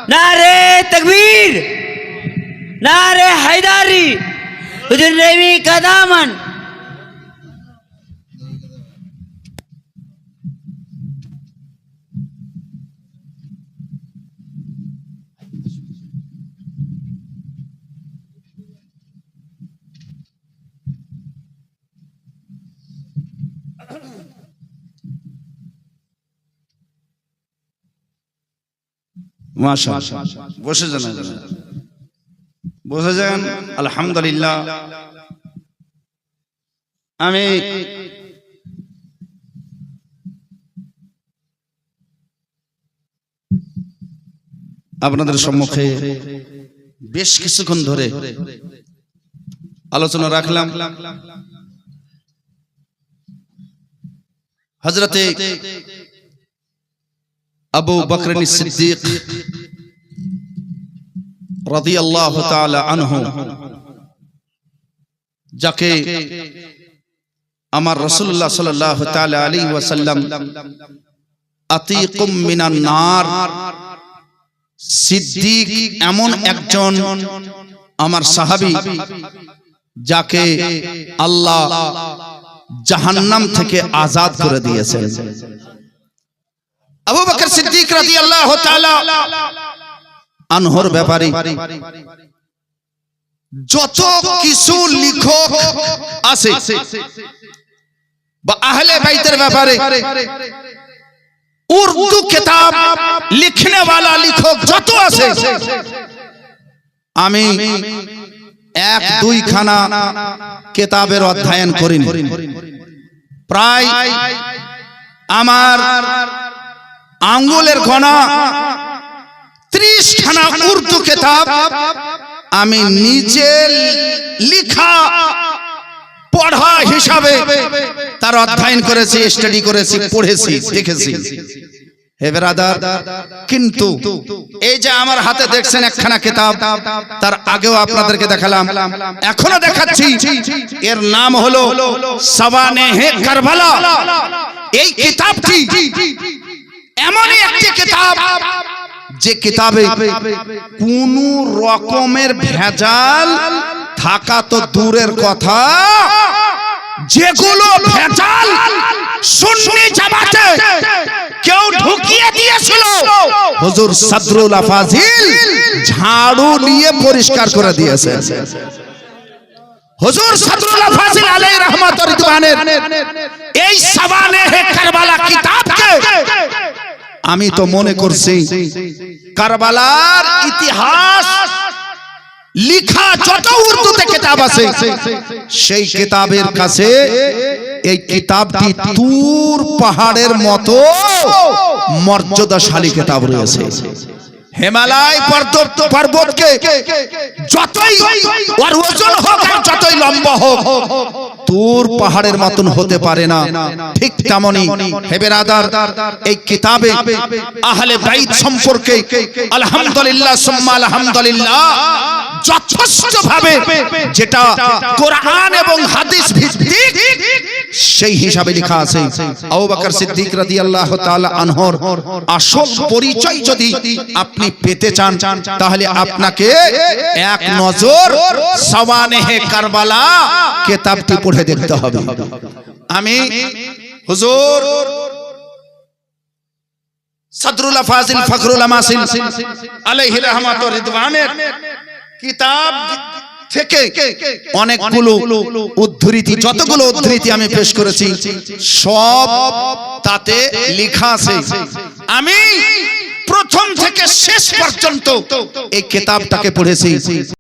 नारे तकबीर, नारे हैदारी, हुजूर नबी का दामन। মাশাআল্লাহ বসে যান বসে যান আলহামদুলিল্লাহ আমি আপনাদের সম্মুখে বেশ কিছুক্ষণ ধরে আলোচনা রাখলাম হযরতে আবু বকর সিদ্দিক রাদিয়াল্লাহু তাআলা আনহু যাকে আমার রাসূলুল্লাহ সাল্লাল্লাহু তাআলা আলাইহি ওয়াসাল্লাম আতীকুম মিনান নার সিদ্দিক এমন একজন আমার সাহাবী যাকে আল্লাহ জাহান্নাম থেকে আজাদ করে দিয়েছেন। আবু বকর সিদ্দিক রাদিয়াল্লাহু তাআলা আনহুর ব্যাপারে যত কিছু লেখক আছে বা আহলে বাইতের ব্যাপারে উর্দু কিতাব লিখনে वाला লেখক যত আছে আমি এক দুই খানা কিতাবের অধ্যয়ন করিনি, প্রায় আমার আঙ্গুলের গোনা 30 খানা উর্দু কিতাব আমি নিজে লেখা পড়া হিসাবে তার অধ্যয়ন করেছি, স্টাডি করেছি, পড়েছি, দেখেছি। হে ব্রাদার, কিন্তু এই যে আমার হাতে দেখছেন একখানা কিতাব, তার আগেও আপনাদেরকে দেখালাম, এখনো দেখাচ্ছি, এর নাম হলো সাওয়ানেহে কারবালা। এই কিতাবটি এমনই একটি কিতাব যে কিতাবে কোন রকমের ভেজাল থাকা তো দূরের কথা, যেগুলো ভেজাল সুন্নি জামাতে কেউ ঢুকিয়ে দিয়েছিল হুজুর সদরুল আফাজিল ঝাড়ু নিয়ে পরিষ্কার করে দিয়েছে। হুজুর সদরুল আফাজিল আলাইহি রহমাত ওয়া রিদওয়ানের এই সাওয়ানেহে কারবালা কিতাবকে আমি তো মনে করছি কারবালার ইতিহাস লিখা যত উর্দুতে কিতাব আছে সেই কিতাবের কাছে এই কিতাবটি তুর পাহাড়ের মতো মর্যাদাশালী কিতাব রয়েছে। হিমালয় পর্বতকে যতই ওর ওজন হোক আর যতই লম্বা হোক তুর পাহাড়ের মতন হতে পারে না, ঠিক তেমনি হে বেরাদার এই কিতাবে আহলে বাইত সম্পর্কে আলহামদুলিল্লাহ সুম্মা আলহামদুলিল্লাহ যথেষ্টভাবে যেটা কোরআন এবং হাদিস ভিত্তিক সেই হিসাবে লেখা আছে। আবু বকর সিদ্দিক রাদিয়াল্লাহু তাআলা আনহুর আসল পরিচয় যদি আপনি পেতে চান তাহলে আপনাকে এক নজর সাওয়ানেহে কারবালা কিতাবটি পড়ে দেখতে হবে। আমি হুজুর সদরুল আফাজিল ফখরুল আমাসিল আলাইহি রহমাত ওয়া রিদওয়ানের কিতাব থেকে অনেকগুলো উদ্ধৃতি, যতগুলো উদ্ধৃতি আমি পেশ করেছি সব তাতে লেখা আছে। আমি থেকে শেষ পর্যন্ত এই কিতাবটাকে পড়েছি।